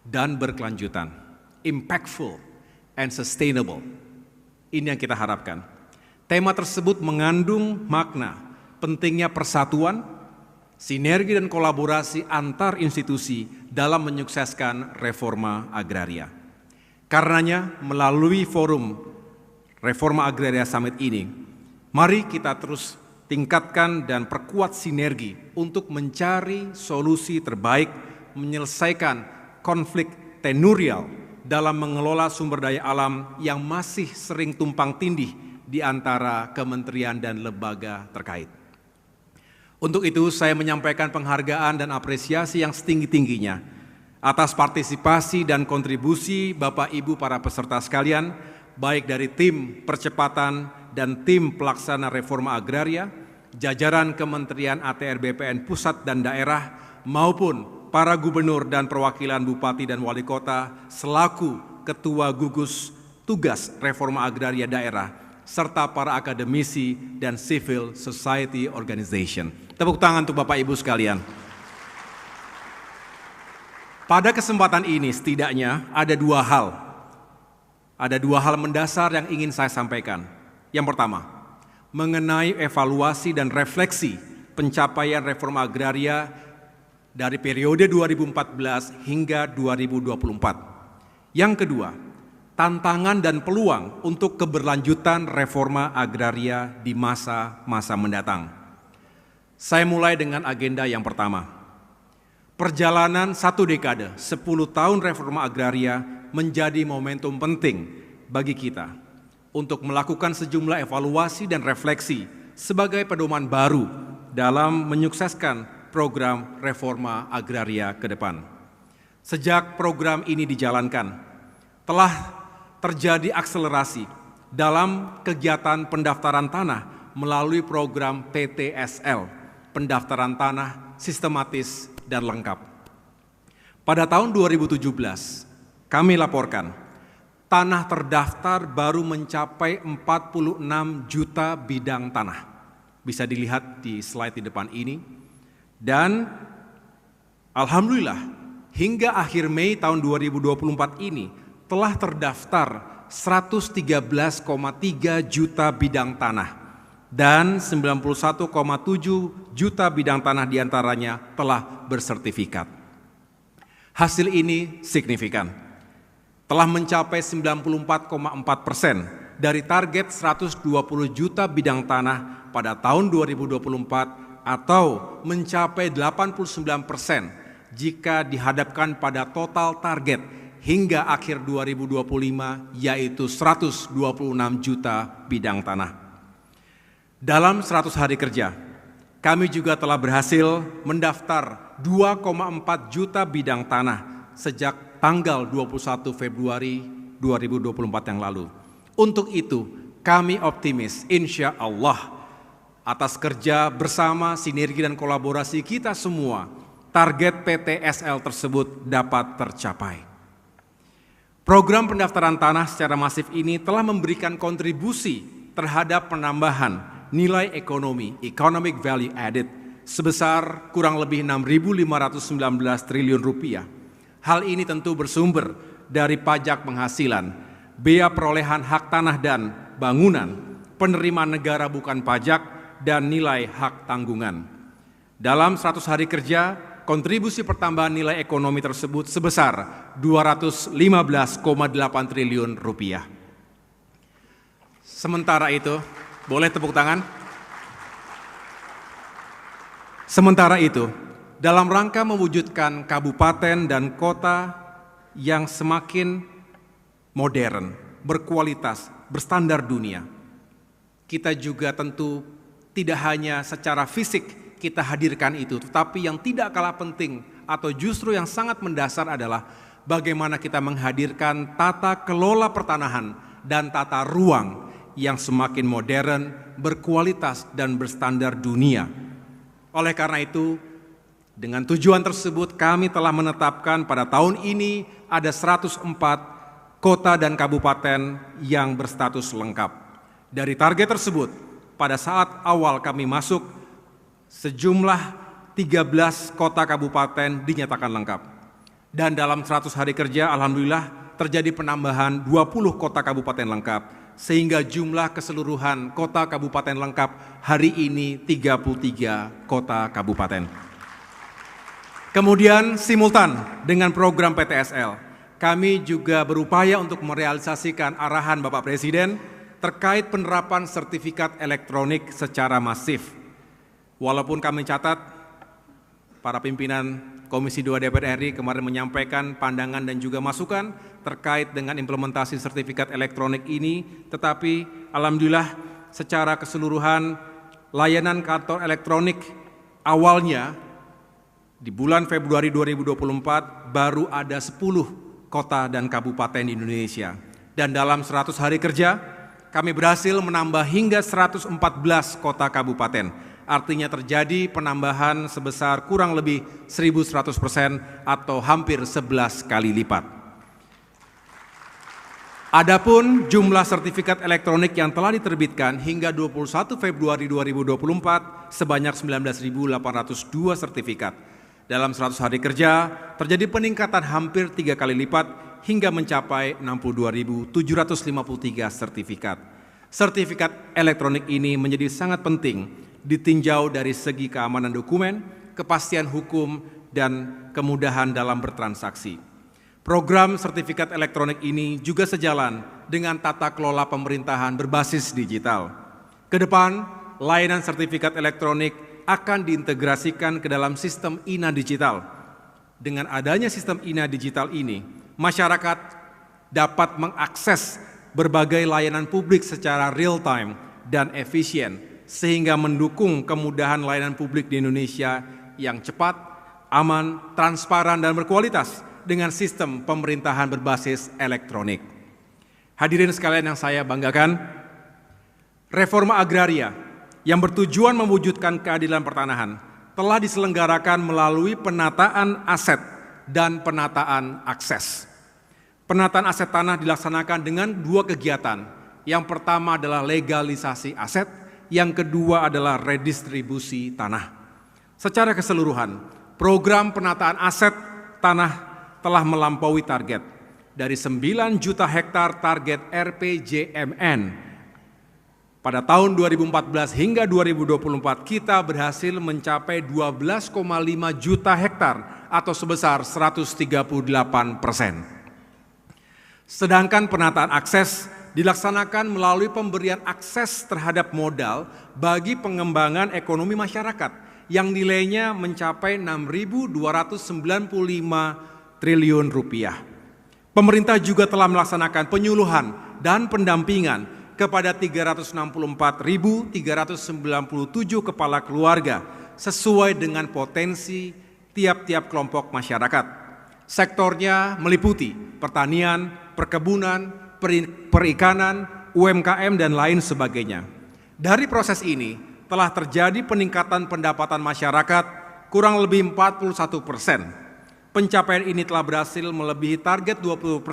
dan berkelanjutan, impactful and sustainable. Ini yang kita harapkan. Tema tersebut mengandung makna pentingnya persatuan, sinergi dan kolaborasi antar institusi dalam menyukseskan reforma agraria. Karenanya melalui forum Reforma Agraria Summit ini, mari kita terus tingkatkan dan perkuat sinergi untuk mencari solusi terbaik menyelesaikan konflik tenurial dalam mengelola sumber daya alam yang masih sering tumpang tindih di antara kementerian dan lembaga terkait. Untuk itu saya menyampaikan penghargaan dan apresiasi yang setinggi-tingginya atas partisipasi dan kontribusi Bapak Ibu para peserta sekalian, baik dari tim percepatan dan tim pelaksana reforma agraria, jajaran Kementerian ATR BPN pusat dan daerah, maupun para gubernur dan perwakilan bupati dan wali kota selaku ketua gugus tugas reforma agraria daerah, serta para akademisi dan civil society organization. Tepuk tangan untuk Bapak Ibu sekalian. Pada kesempatan ini setidaknya ada dua hal mendasar yang ingin saya sampaikan. Yang pertama, mengenai evaluasi dan refleksi pencapaian reforma agraria dari periode 2014 hingga 2024. Yang kedua, tantangan dan peluang untuk keberlanjutan reforma agraria di masa-masa mendatang. Saya mulai dengan agenda yang pertama. Perjalanan 1 dekade, 10 tahun reforma agraria menjadi momentum penting bagi kita untuk melakukan sejumlah evaluasi dan refleksi sebagai pedoman baru dalam menyukseskan program reforma agraria ke depan. Sejak program ini dijalankan, telah terjadi akselerasi dalam kegiatan pendaftaran tanah melalui program PTSL, pendaftaran tanah sistematis dan lengkap. Pada tahun 2017, kami laporkan, tanah terdaftar baru mencapai 46 juta bidang tanah. Bisa dilihat di slide di depan ini. Dan alhamdulillah, hingga akhir Mei tahun 2024 ini telah terdaftar 113,3 juta bidang tanah. Dan 91,7 juta bidang tanah diantaranya telah bersertifikat. Hasil ini signifikan, telah mencapai 94,4% dari target 120 juta bidang tanah pada tahun 2024 atau mencapai 89% jika dihadapkan pada total target hingga akhir 2025 yaitu 126 juta bidang tanah. Dalam 100 hari kerja, Kami juga telah berhasil mendaftar 2,4 juta bidang tanah sejak tanggal 21 Februari 2024 yang lalu. Untuk itu, kami optimis, insya Allah, atas kerja bersama, sinergi dan kolaborasi kita semua, target PTSL tersebut dapat tercapai. Program pendaftaran tanah secara masif ini telah memberikan kontribusi terhadap penambahan nilai ekonomi, economic value added, sebesar kurang lebih 6.519 triliun rupiah. Hal ini tentu bersumber dari pajak penghasilan, bea perolehan hak tanah dan bangunan, penerimaan negara bukan pajak, dan nilai hak tanggungan. Dalam 100 hari kerja, kontribusi pertambahan nilai ekonomi tersebut sebesar 215,8 triliun rupiah. Sementara itu, boleh tepuk tangan? Sementara itu, dalam rangka mewujudkan kabupaten dan kota yang semakin modern, berkualitas, berstandar dunia, kita juga tentu tidak hanya secara fisik kita hadirkan itu, tetapi yang tidak kalah penting atau justru yang sangat mendasar adalah bagaimana kita menghadirkan tata kelola pertanahan dan tata ruang yang semakin modern, berkualitas dan berstandar dunia. Oleh karena itu, dengan tujuan tersebut kami telah menetapkan pada tahun ini ada 104 kota dan kabupaten yang berstatus lengkap. Dari target tersebut, pada saat awal kami masuk, sejumlah 13 kota kabupaten dinyatakan lengkap. Dan dalam 100 hari kerja, alhamdulillah terjadi penambahan 20 kota kabupaten lengkap, sehingga jumlah keseluruhan kota kabupaten lengkap hari ini 33 kota kabupaten. Kemudian simultan dengan program PTSL, kami juga berupaya untuk merealisasikan arahan Bapak Presiden terkait penerapan sertifikat elektronik secara masif. Walaupun kami catat, para pimpinan Komisi 2 DPR RI kemarin menyampaikan pandangan dan juga masukan terkait dengan implementasi sertifikat elektronik ini, tetapi alhamdulillah secara keseluruhan layanan kantor elektronik awalnya di bulan Februari 2024 baru ada 10 kota dan kabupaten di Indonesia. Dan dalam 100 hari kerja, kami berhasil menambah hingga 114 kota kabupaten. Artinya terjadi penambahan sebesar kurang lebih 1.100% atau hampir 11 kali lipat. Adapun jumlah sertifikat elektronik yang telah diterbitkan hingga 21 Februari 2024 sebanyak 19.802 sertifikat. Dalam 100 hari kerja terjadi peningkatan hampir 3 kali lipat hingga mencapai 62.753 sertifikat. Sertifikat elektronik ini menjadi sangat penting ditinjau dari segi keamanan dokumen, kepastian hukum, dan kemudahan dalam bertransaksi. Program sertifikat elektronik ini juga sejalan dengan tata kelola pemerintahan berbasis digital. Kedepan, layanan sertifikat elektronik akan diintegrasikan ke dalam sistem INA Digital. Dengan adanya sistem INA Digital ini, masyarakat dapat mengakses berbagai layanan publik secara real-time dan efisien, sehingga mendukung kemudahan layanan publik di Indonesia yang cepat, aman, transparan, dan berkualitas dengan sistem pemerintahan berbasis elektronik. Hadirin sekalian yang saya banggakan, reforma agraria yang bertujuan mewujudkan keadilan pertanahan telah diselenggarakan melalui penataan aset dan penataan akses. Penataan aset tanah dilaksanakan dengan 2 kegiatan. Yang pertama adalah legalisasi aset, yang kedua adalah redistribusi tanah. Secara keseluruhan, program penataan aset tanah telah melampaui target. Dari 9 juta hektar target RPJMN pada tahun 2014 hingga 2024 kita berhasil mencapai 12,5 juta hektar atau sebesar 138%. Sedangkan penataan akses dilaksanakan melalui pemberian akses terhadap modal bagi pengembangan ekonomi masyarakat yang nilainya mencapai 6.295 triliun rupiah. Pemerintah juga telah melaksanakan penyuluhan dan pendampingan kepada 364.397 kepala keluarga sesuai dengan potensi tiap-tiap kelompok masyarakat. Sektornya meliputi pertanian, perkebunan, perikanan, UMKM, dan lain sebagainya. Dari proses ini telah terjadi peningkatan pendapatan masyarakat kurang lebih 41%. Pencapaian ini telah berhasil melebihi target 20%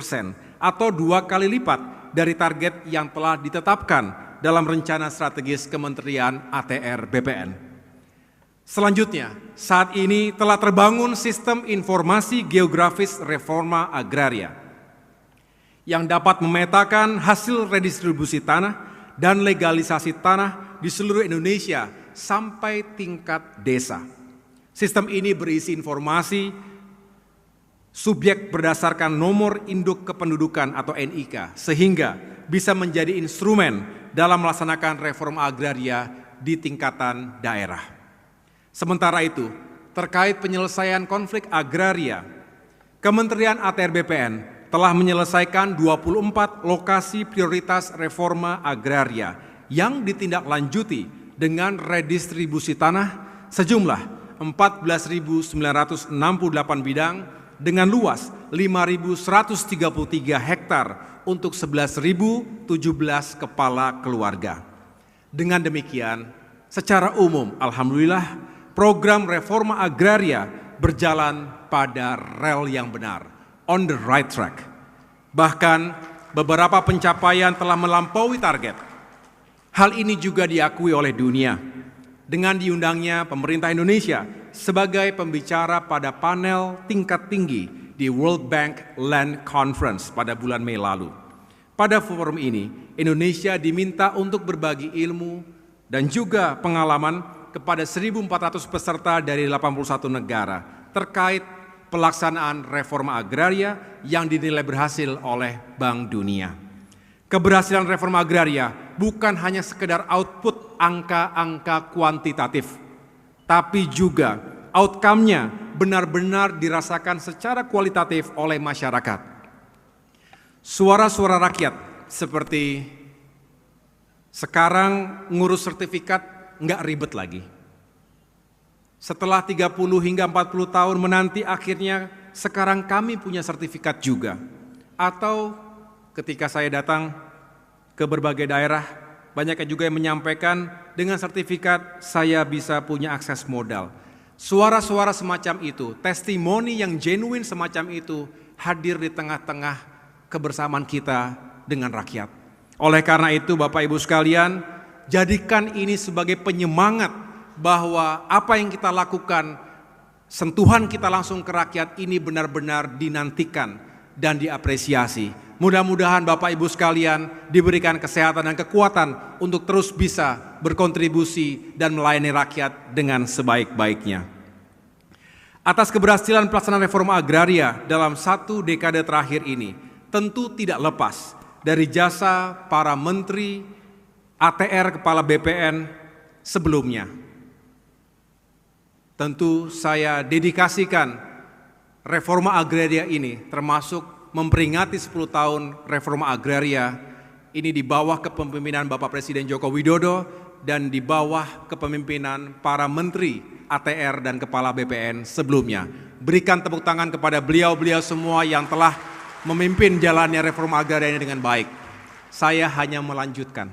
atau 2 kali lipat dari target yang telah ditetapkan dalam rencana strategis Kementerian ATR BPN. Selanjutnya, saat ini telah terbangun sistem informasi geografis reforma agraria yang dapat memetakan hasil redistribusi tanah dan legalisasi tanah di seluruh Indonesia sampai tingkat desa. Sistem ini berisi informasi subjek berdasarkan nomor induk kependudukan atau NIK, sehingga bisa menjadi instrumen dalam melaksanakan reforma agraria di tingkatan daerah. Sementara itu, terkait penyelesaian konflik agraria, Kementerian ATR BPN telah menyelesaikan 24 lokasi prioritas reforma agraria yang ditindaklanjuti dengan redistribusi tanah sejumlah 14.968 bidang dengan luas 5.133 hektar untuk 11.017 kepala keluarga. Dengan demikian, secara umum, alhamdulillah, program reforma agraria berjalan pada rel yang benar, on the right track. Bahkan, beberapa pencapaian telah melampaui target. Hal ini juga diakui oleh dunia, dengan diundangnya pemerintah Indonesia sebagai pembicara pada panel tingkat tinggi di World Bank Land Conference pada bulan Mei lalu. Pada forum ini, Indonesia diminta untuk berbagi ilmu dan juga pengalaman kepada 1.400 peserta dari 81 negara terkait pelaksanaan reforma agraria yang dinilai berhasil oleh Bank Dunia. Keberhasilan reforma agraria bukan hanya sekedar output angka-angka kuantitatif, tapi juga outcome-nya benar-benar dirasakan secara kualitatif oleh masyarakat. Suara-suara rakyat seperti sekarang ngurus sertifikat nggak ribet lagi. Setelah 30 hingga 40 tahun menanti akhirnya sekarang kami punya sertifikat juga. Atau ketika saya datang ke berbagai daerah, banyak juga yang menyampaikan dengan sertifikat saya bisa punya akses modal. Suara-suara semacam itu, testimoni yang genuine semacam itu hadir di tengah-tengah kebersamaan kita dengan rakyat. Oleh karena itu Bapak Ibu sekalian, jadikan ini sebagai penyemangat bahwa apa yang kita lakukan, sentuhan kita langsung ke rakyat ini benar-benar dinantikan dan diapresiasi. Mudah-mudahan Bapak Ibu sekalian diberikan kesehatan dan kekuatan untuk terus bisa berkontribusi dan melayani rakyat dengan sebaik-baiknya. Atas keberhasilan pelaksanaan reforma agraria dalam 1 dekade terakhir ini tentu tidak lepas dari jasa para menteri ATR kepala BPN sebelumnya. Tentu saya dedikasikan reforma agraria ini termasuk memperingati 10 tahun reforma agraria ini di bawah kepemimpinan Bapak Presiden Joko Widodo dan di bawah kepemimpinan para menteri ATR dan kepala BPN sebelumnya. Berikan tepuk tangan kepada beliau-beliau semua yang telah memimpin jalannya reforma agraria ini dengan baik. Saya hanya melanjutkan.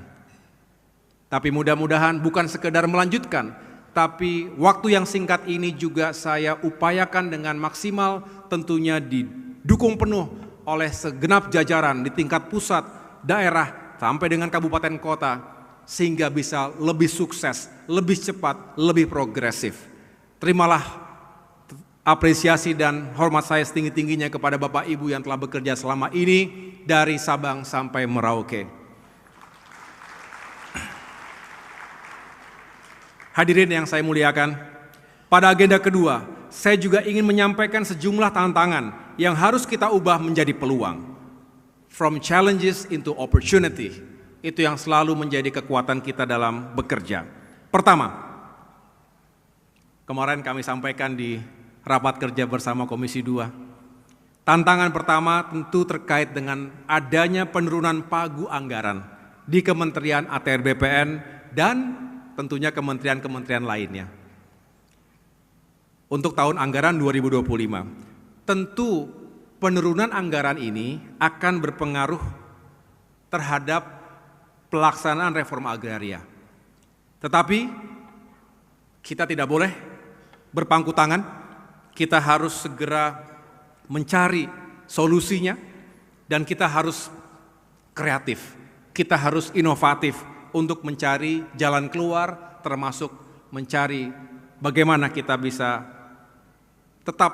Tapi mudah-mudahan bukan sekedar melanjutkan, tapi waktu yang singkat ini juga saya upayakan dengan maksimal, tentunya didukung penuh oleh segenap jajaran di tingkat pusat, daerah, sampai dengan kabupaten kota, sehingga bisa lebih sukses, lebih cepat, lebih progresif. Terimalah apresiasi dan hormat saya setinggi-tingginya kepada Bapak Ibu yang telah bekerja selama ini dari Sabang sampai Merauke. Hadirin yang saya muliakan, pada agenda kedua, saya juga ingin menyampaikan sejumlah tantangan yang harus kita ubah menjadi peluang. From challenges into opportunity, itu yang selalu menjadi kekuatan kita dalam bekerja. Pertama, kemarin kami sampaikan di rapat kerja bersama Komisi 2, tantangan pertama tentu terkait dengan adanya penurunan pagu anggaran di Kementerian ATR BPN dan tentunya kementerian-kementerian lainnya. Untuk tahun anggaran 2025, tentu penurunan anggaran ini akan berpengaruh terhadap pelaksanaan reforma agraria. Tetapi kita tidak boleh berpangku tangan, kita harus segera mencari solusinya dan kita harus kreatif, kita harus inovatif untuk mencari jalan keluar, termasuk mencari bagaimana kita bisa tetap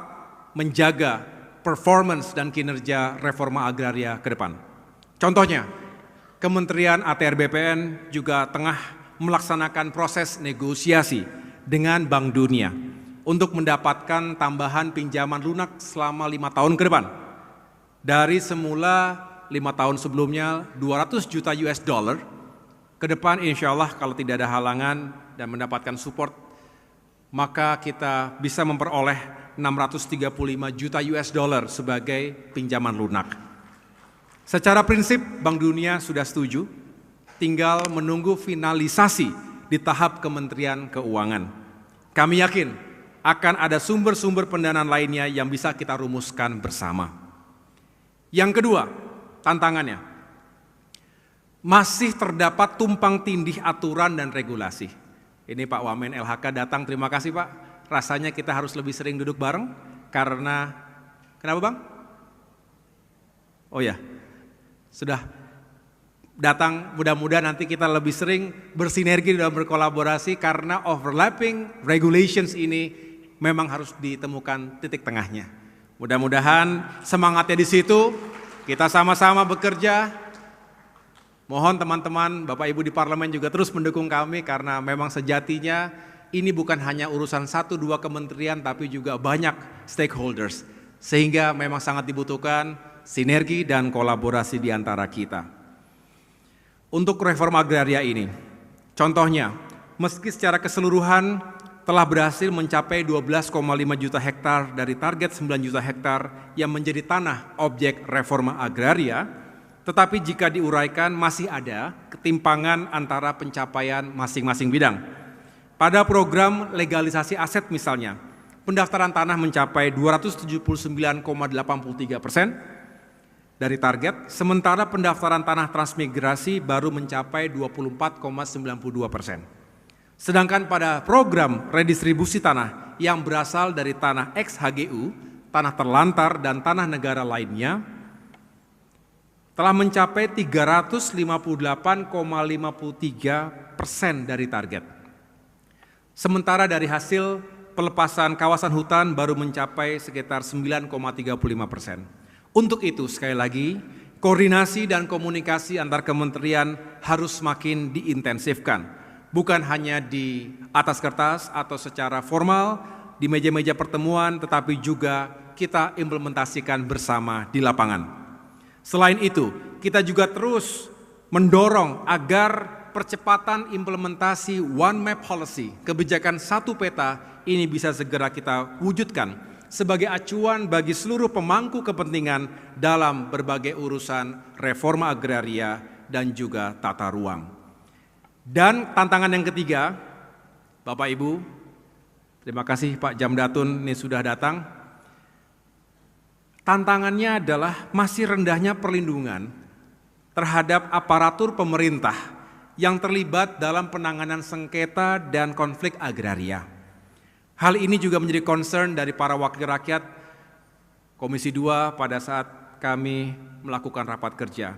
menjaga performance dan kinerja reforma agraria ke depan. Contohnya, Kementerian ATR BPN juga tengah melaksanakan proses negosiasi dengan Bank Dunia untuk mendapatkan tambahan pinjaman lunak selama 5 tahun ke depan. Dari semula 5 tahun sebelumnya 200 juta US dollar, ke depan insya Allah kalau tidak ada halangan dan mendapatkan support, maka kita bisa memperoleh 635 juta US dollar sebagai pinjaman lunak. Secara prinsip Bank Dunia sudah setuju, tinggal menunggu finalisasi di tahap Kementerian Keuangan. Kami yakin akan ada sumber-sumber pendanaan lainnya yang bisa kita rumuskan bersama. Yang kedua, tantangannya, masih terdapat tumpang tindih aturan dan regulasi. Ini Pak Wamen LHK datang, terima kasih Pak. Rasanya kita harus lebih sering duduk bareng karena, kenapa Bang? Oh ya, sudah datang, mudah-mudahan nanti kita lebih sering bersinergi dan berkolaborasi karena overlapping regulations ini memang harus ditemukan titik tengahnya. Mudah-mudahan semangatnya di situ, kita sama-sama bekerja. Mohon teman-teman, Bapak Ibu di Parlemen juga terus mendukung kami karena memang sejatinya ini bukan hanya urusan 1-2 kementerian tapi juga banyak stakeholders. Sehingga memang sangat dibutuhkan sinergi dan kolaborasi di antara kita. Untuk reforma agraria ini, contohnya, meski secara keseluruhan telah berhasil mencapai 12,5 juta hektar dari target 9 juta hektar yang menjadi tanah objek reforma agraria, tetapi jika diuraikan masih ada ketimpangan antara pencapaian masing-masing bidang. Pada program legalisasi aset misalnya, pendaftaran tanah mencapai 279,83% dari target, sementara pendaftaran tanah transmigrasi baru mencapai 24,92%. Sedangkan pada program redistribusi tanah yang berasal dari tanah ex-HGU, tanah terlantar dan tanah negara lainnya, telah mencapai 358,53% dari target. Sementara dari hasil pelepasan kawasan hutan baru mencapai sekitar 9,35%. Untuk itu sekali lagi, koordinasi dan komunikasi antar kementerian harus semakin diintensifkan. Bukan hanya di atas kertas atau secara formal, di meja-meja pertemuan, tetapi juga kita implementasikan bersama di lapangan. Selain itu, kita juga terus mendorong agar percepatan implementasi One Map Policy, kebijakan satu peta ini bisa segera kita wujudkan sebagai acuan bagi seluruh pemangku kepentingan dalam berbagai urusan reforma agraria dan juga tata ruang. Dan tantangan yang ketiga, Bapak Ibu, terima kasih Pak Jamdatun ini sudah datang. Tantangannya adalah masih rendahnya perlindungan terhadap aparatur pemerintah yang terlibat dalam penanganan sengketa dan konflik agraria. Hal ini juga menjadi concern dari para wakil rakyat Komisi 2 pada saat kami melakukan rapat kerja.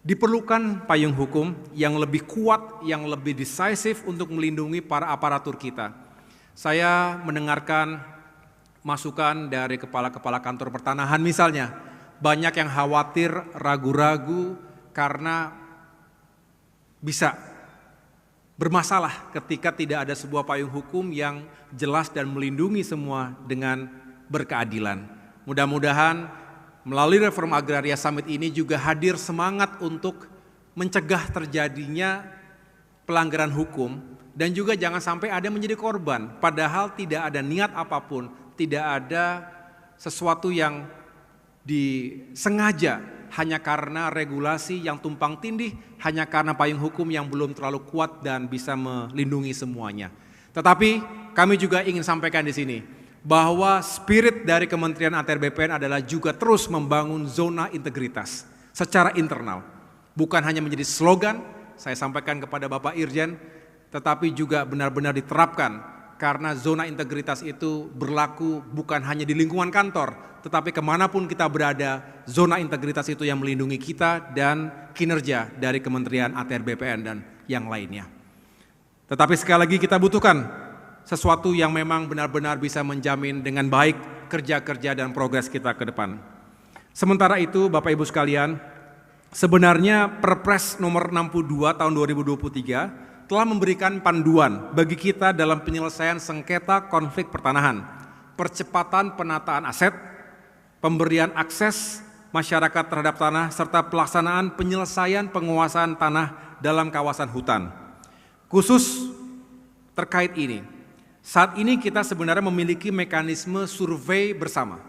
Diperlukan payung hukum yang lebih kuat, yang lebih decisif untuk melindungi para aparatur kita. Saya mendengarkan masukan dari kepala-kepala kantor pertanahan misalnya, banyak yang khawatir, ragu-ragu karena bisa bermasalah ketika tidak ada sebuah payung hukum yang jelas dan melindungi semua dengan berkeadilan. Mudah-mudahan melalui Reform Agraria Summit ini juga hadir semangat untuk mencegah terjadinya pelanggaran hukum dan juga jangan sampai ada menjadi korban, padahal tidak ada niat apapun, tidak ada sesuatu yang disengaja hanya karena regulasi yang tumpang tindih, hanya karena payung hukum yang belum terlalu kuat dan bisa melindungi semuanya. Tetapi kami juga ingin sampaikan di sini bahwa spirit dari Kementerian ATR BPN adalah juga terus membangun zona integritas secara internal. Bukan hanya menjadi slogan, saya sampaikan kepada Bapak Irjen, tetapi juga benar-benar diterapkan karena zona integritas itu berlaku bukan hanya di lingkungan kantor, tetapi kemanapun kita berada, zona integritas itu yang melindungi kita dan kinerja dari Kementerian ATR BPN dan yang lainnya. Tetapi sekali lagi kita butuhkan sesuatu yang memang benar-benar bisa menjamin dengan baik kerja-kerja dan progres kita ke depan. Sementara itu Bapak Ibu sekalian, sebenarnya Perpres nomor 62 tahun 2023 telah memberikan panduan bagi kita dalam penyelesaian sengketa konflik pertanahan, percepatan penataan aset, pemberian akses masyarakat terhadap tanah, serta pelaksanaan penyelesaian penguasaan tanah dalam kawasan hutan. Khusus terkait ini, saat ini kita sebenarnya memiliki mekanisme survei bersama.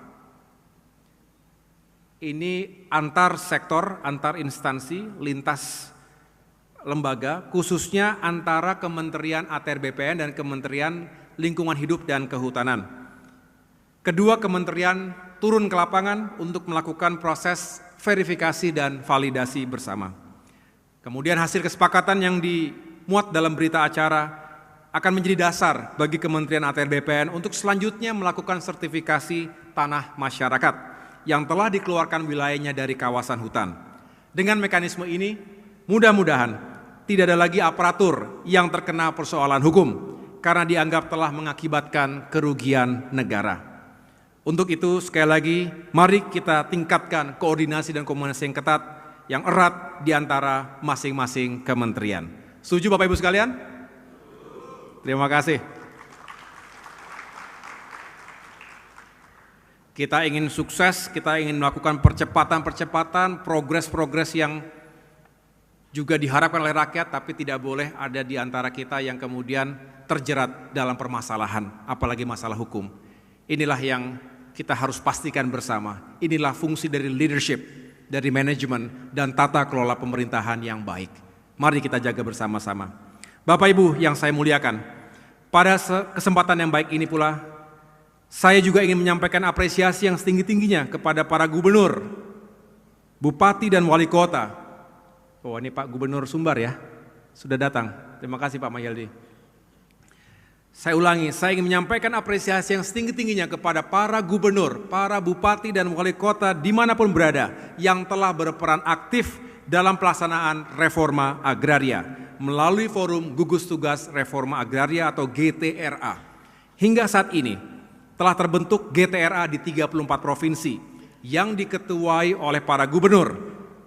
Ini antar sektor, antar instansi, lintas lembaga, khususnya antara Kementerian ATR BPN dan Kementerian Lingkungan Hidup dan Kehutanan. Kedua kementerian turun ke lapangan untuk melakukan proses verifikasi dan validasi bersama. Kemudian hasil kesepakatan yang dimuat dalam berita acara akan menjadi dasar bagi Kementerian ATR BPN untuk selanjutnya melakukan sertifikasi tanah masyarakat yang telah dikeluarkan wilayahnya dari kawasan hutan. Dengan mekanisme ini, mudah-mudahan tidak ada lagi aparatur yang terkena persoalan hukum karena dianggap telah mengakibatkan kerugian negara. Untuk itu sekali lagi mari kita tingkatkan koordinasi dan komunikasi yang ketat, yang erat di antara masing-masing kementerian. Setuju Bapak Ibu sekalian? Terima kasih. Kita ingin sukses, kita ingin melakukan percepatan-percepatan, progres-progres yang juga diharapkan oleh rakyat, tapi tidak boleh ada di antara kita yang kemudian terjerat dalam permasalahan, apalagi masalah hukum. Inilah yang kita harus pastikan bersama. Inilah fungsi dari leadership, dari manajemen, dan tata kelola pemerintahan yang baik. Mari kita jaga bersama-sama. Bapak Ibu yang saya muliakan, pada kesempatan yang baik ini pula, saya juga ingin menyampaikan apresiasi yang setinggi-tingginya kepada para gubernur, bupati dan wali kota. Oh, ini Pak Gubernur Sumbar ya, sudah datang. Terima kasih Pak Mayaldi. Saya ulangi, saya ingin menyampaikan apresiasi yang setinggi-tingginya kepada para gubernur, para bupati dan wali kota dimanapun berada yang telah berperan aktif dalam pelaksanaan reforma agraria melalui forum gugus tugas reforma agraria atau GTRA. Hingga saat ini telah terbentuk GTRA di 34 provinsi yang diketuai oleh para gubernur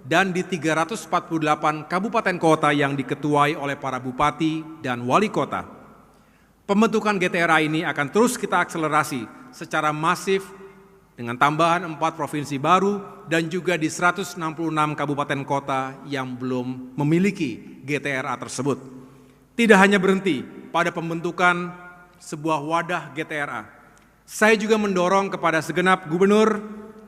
dan di 348 kabupaten kota yang diketuai oleh para bupati dan wali kota. Pembentukan GTRA ini akan terus kita akselerasi secara masif dengan tambahan 4 provinsi baru dan juga di 166 kabupaten kota yang belum memiliki GTRA tersebut. Tidak hanya berhenti pada pembentukan sebuah wadah GTRA, saya juga mendorong kepada segenap gubernur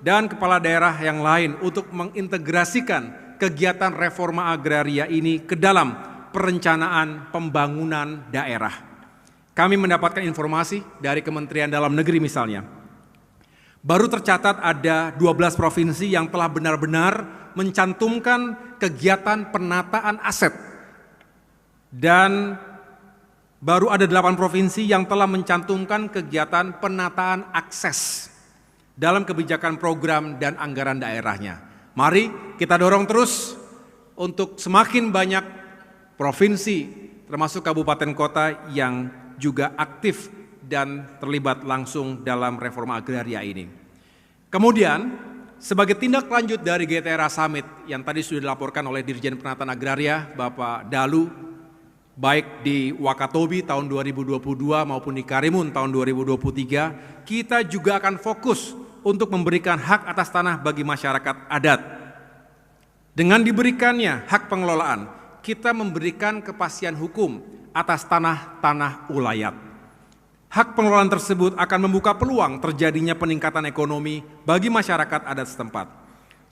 dan kepala daerah yang lain untuk mengintegrasikan kegiatan reforma agraria ini ke dalam perencanaan pembangunan daerah. Kami mendapatkan informasi dari Kementerian Dalam Negeri misalnya, baru tercatat ada 12 provinsi yang telah benar-benar mencantumkan kegiatan penataan aset dan baru ada 8 provinsi yang telah mencantumkan kegiatan penataan akses dalam kebijakan program dan anggaran daerahnya. Mari kita dorong terus untuk semakin banyak provinsi termasuk kabupaten kota yang juga aktif dan terlibat langsung dalam reforma agraria ini. Kemudian, sebagai tindak lanjut dari GTRA Summit yang tadi sudah dilaporkan oleh Dirjen Penataan Agraria, Bapak Dalu, baik di Wakatobi tahun 2022 maupun di Karimun tahun 2023, kita juga akan fokus untuk memberikan hak atas tanah bagi masyarakat adat. Dengan diberikannya hak pengelolaan, kita memberikan kepastian hukum atas tanah-tanah ulayat. Hak pengelolaan tersebut akan membuka peluang terjadinya peningkatan ekonomi bagi masyarakat adat setempat.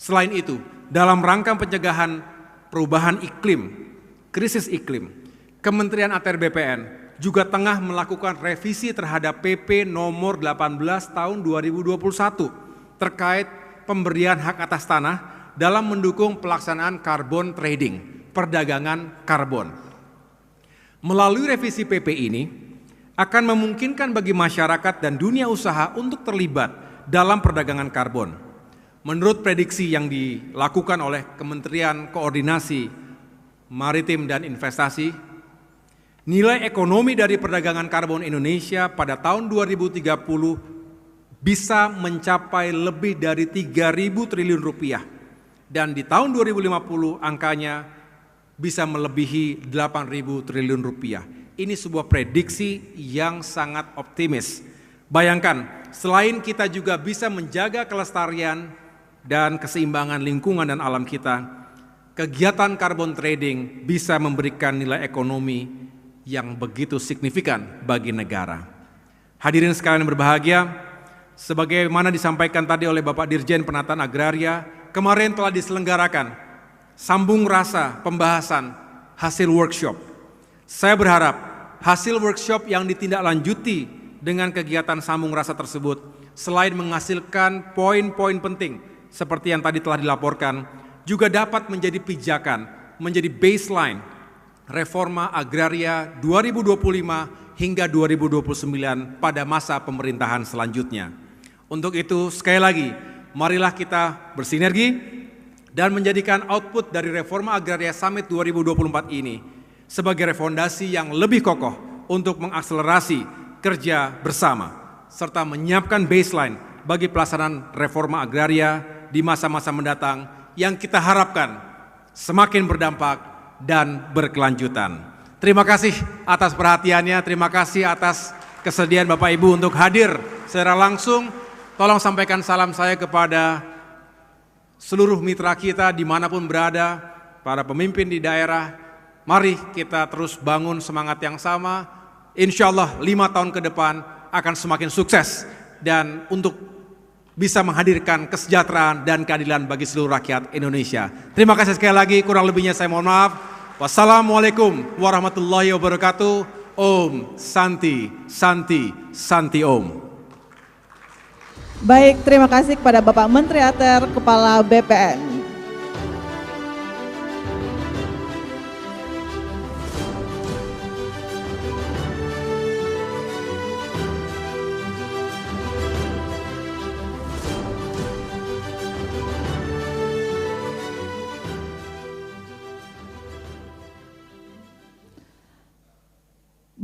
Selain itu, dalam rangka pencegahan perubahan iklim, krisis iklim, Kementerian ATR BPN juga tengah melakukan revisi terhadap PP nomor 18 tahun 2021 terkait pemberian hak atas tanah dalam mendukung pelaksanaan carbon trading, perdagangan karbon. Melalui revisi PP ini akan memungkinkan bagi masyarakat dan dunia usaha untuk terlibat dalam perdagangan karbon. Menurut prediksi yang dilakukan oleh Kementerian Koordinasi Maritim dan Investasi, nilai ekonomi dari perdagangan karbon Indonesia pada tahun 2030 bisa mencapai lebih dari 3.000 triliun rupiah dan di tahun 2050 angkanya bisa melebihi 8.000 triliun rupiah. Ini sebuah prediksi yang sangat optimis. Bayangkan, selain kita juga bisa menjaga kelestarian dan keseimbangan lingkungan dan alam kita, kegiatan carbon trading bisa memberikan nilai ekonomi yang begitu signifikan bagi negara. Hadirin sekalian berbahagia, sebagaimana disampaikan tadi oleh Bapak Dirjen Penataan Agraria, kemarin telah diselenggarakan sambung rasa pembahasan hasil workshop. Saya berharap hasil workshop yang ditindaklanjuti dengan kegiatan sambung rasa tersebut, selain menghasilkan poin-poin penting seperti yang tadi telah dilaporkan, juga dapat menjadi pijakan, menjadi baseline reforma agraria 2025 hingga 2029 pada masa pemerintahan selanjutnya. Untuk itu, sekali lagi, marilah kita bersinergi dan menjadikan output dari Reforma Agraria Summit 2024 ini sebagai refondasi yang lebih kokoh untuk mengakselerasi kerja bersama, serta menyiapkan baseline bagi pelaksanaan reforma agraria di masa-masa mendatang yang kita harapkan semakin berdampak dan berkelanjutan. Terima kasih atas perhatiannya, terima kasih atas kesediaan Bapak Ibu untuk hadir secara langsung. Tolong sampaikan salam saya kepada seluruh mitra kita dimanapun berada, para pemimpin di daerah. Mari kita terus bangun semangat yang sama. Insya Allah 5 tahun ke depan akan semakin sukses dan untuk bisa menghadirkan kesejahteraan dan keadilan bagi seluruh rakyat Indonesia. Terima kasih sekali lagi, kurang lebihnya saya mohon maaf. Wassalamualaikum warahmatullahi wabarakatuh. Om Santi, Santi, Santi Om. Baik, terima kasih kepada Bapak Menteri ATR, Kepala BPN.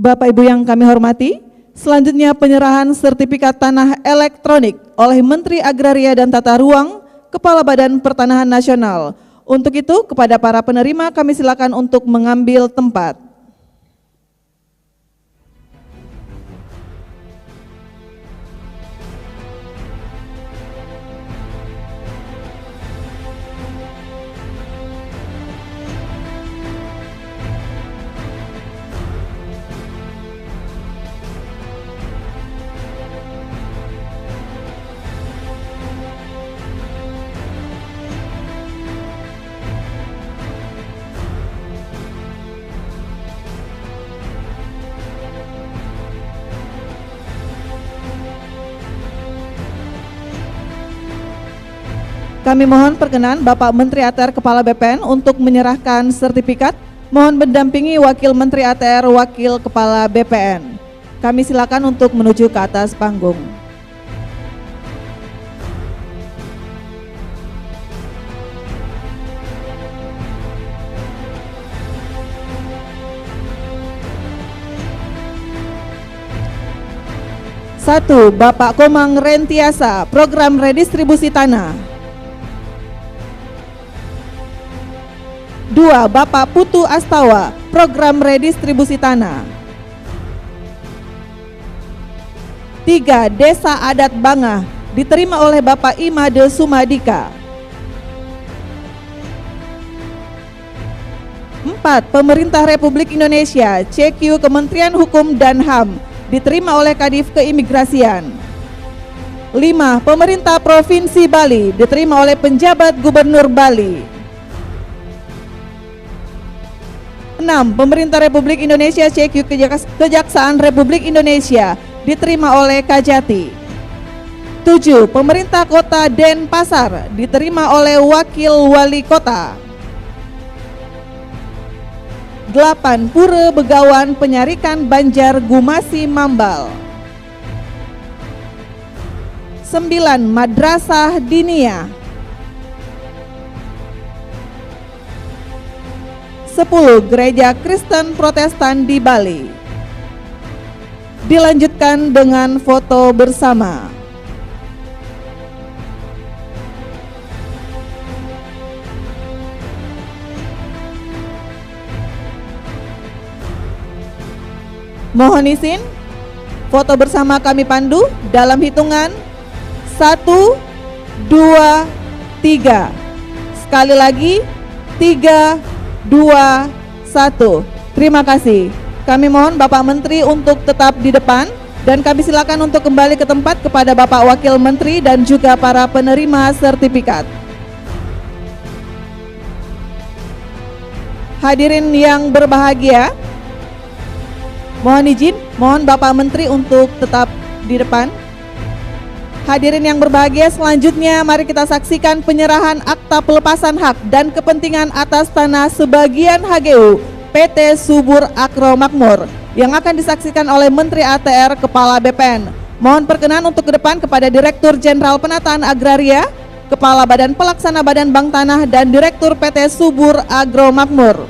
Bapak Ibu yang kami hormati, selanjutnya penyerahan sertifikat tanah elektronik oleh Menteri Agraria dan Tata Ruang, Kepala Badan Pertanahan Nasional. Untuk itu, kepada para penerima kami silakan untuk mengambil tempat. Kami mohon perkenan Bapak Menteri ATR Kepala BPN untuk menyerahkan sertifikat. Mohon mendampingi Wakil Menteri ATR Wakil Kepala BPN. Kami silakan untuk menuju ke atas panggung. Satu, Bapak Komang Rentiasa, Program Redistribusi Tanah. 2. Bapak Putu Astawa, Program Redistribusi Tanah. 3. Desa Adat Bangah, diterima oleh Bapak Imade Sumadika. 4. Pemerintah Republik Indonesia, CQ Kementerian Hukum dan HAM, diterima oleh Kadif Keimigrasian. 5. Pemerintah Provinsi Bali diterima oleh penjabat Gubernur Bali. 6. Pemerintah Republik Indonesia CQ Kejaksaan Republik Indonesia diterima oleh Kajati. 7. Pemerintah Kota Denpasar diterima oleh Wakil Wali Kota. 8. Pura Begawan Penyarikan Banjar Gumasi Mambal. 9. Madrasah Diniyah. 10. Gereja Kristen Protestan di Bali. Dilanjutkan dengan foto bersama. Mohon izin, foto bersama kami pandu dalam hitungan 1, 2, 3. Sekali lagi 3, 2, 1. Terima kasih. Kami mohon Bapak Menteri untuk tetap di depan dan kami silakan untuk kembali ke tempat kepada Bapak Wakil Menteri dan juga para penerima sertifikat. Hadirin yang berbahagia, mohon izin, mohon Bapak Menteri untuk tetap di depan. Hadirin yang berbahagia, selanjutnya mari kita saksikan penyerahan akta pelepasan hak dan kepentingan atas tanah sebagian HGU PT Subur Agro Makmur yang akan disaksikan oleh Menteri ATR Kepala BPN. Mohon perkenan untuk ke depan kepada Direktur Jenderal Penataan Agraria, Kepala Badan Pelaksana Badan Bank Tanah dan Direktur PT Subur Agro Makmur.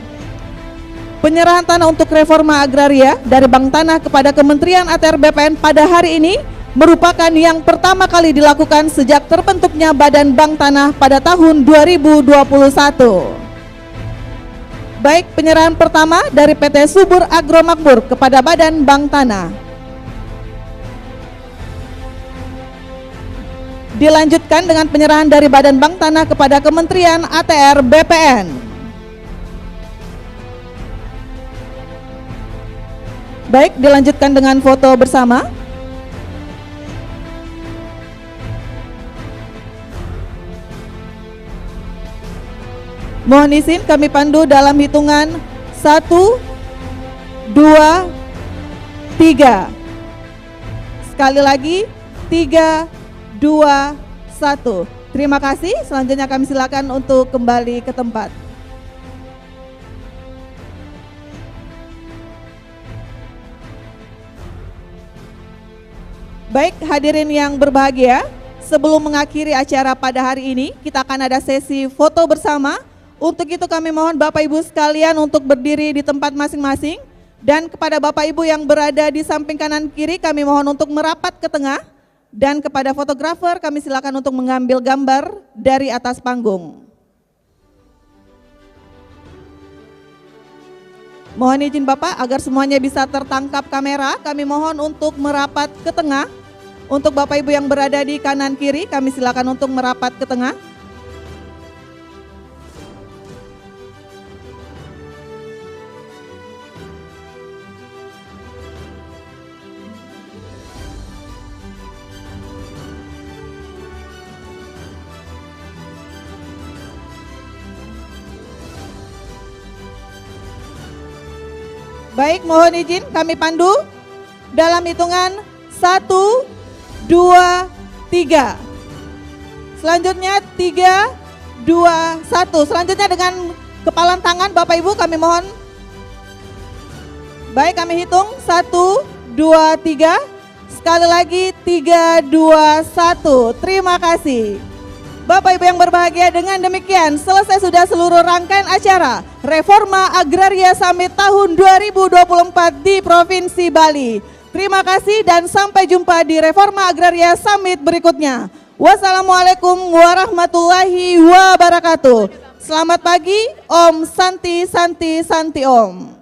Penyerahan tanah untuk reforma agraria dari Bank Tanah kepada Kementerian ATR BPN pada hari ini merupakan yang pertama kali dilakukan sejak terbentuknya Badan Bank Tanah pada tahun 2021. Baik, penyerahan pertama dari PT Subur Agro Makmur kepada Badan Bank Tanah. Dilanjutkan dengan penyerahan dari Badan Bank Tanah kepada Kementerian ATR BPN. Baik, dilanjutkan dengan foto bersama. Mohon izin kami pandu dalam hitungan 1, 2, 3. Sekali lagi 3, 2, 1. Terima kasih. Selanjutnya kami silakan untuk kembali ke tempat. Baik, hadirin yang berbahagia, sebelum mengakhiri acara pada hari ini, kita akan ada sesi foto bersama. Untuk itu kami mohon Bapak Ibu sekalian untuk berdiri di tempat masing-masing. Dan kepada Bapak Ibu yang berada di samping kanan kiri, kami mohon untuk merapat ke tengah. Dan kepada fotografer kami silakan untuk mengambil gambar dari atas panggung. Mohon izin Bapak agar semuanya bisa tertangkap kamera, kami mohon untuk merapat ke tengah. Untuk Bapak Ibu yang berada di kanan kiri, kami silakan untuk merapat ke tengah. Baik, mohon izin kami pandu dalam hitungan 1, 2, 3. Selanjutnya 3, 2, 1. Selanjutnya dengan kepalan tangan Bapak Ibu kami mohon. Baik, kami hitung 1, 2, 3. Sekali lagi 3, 2, 1. Terima kasih. Bapak Ibu yang berbahagia, dengan demikian selesai sudah seluruh rangkaian acara Reforma Agraria Summit tahun 2024 di Provinsi Bali. Terima kasih dan sampai jumpa di Reforma Agraria Summit berikutnya. Wassalamualaikum warahmatullahi wabarakatuh. Selamat pagi, Om Santi Santi Santi Om.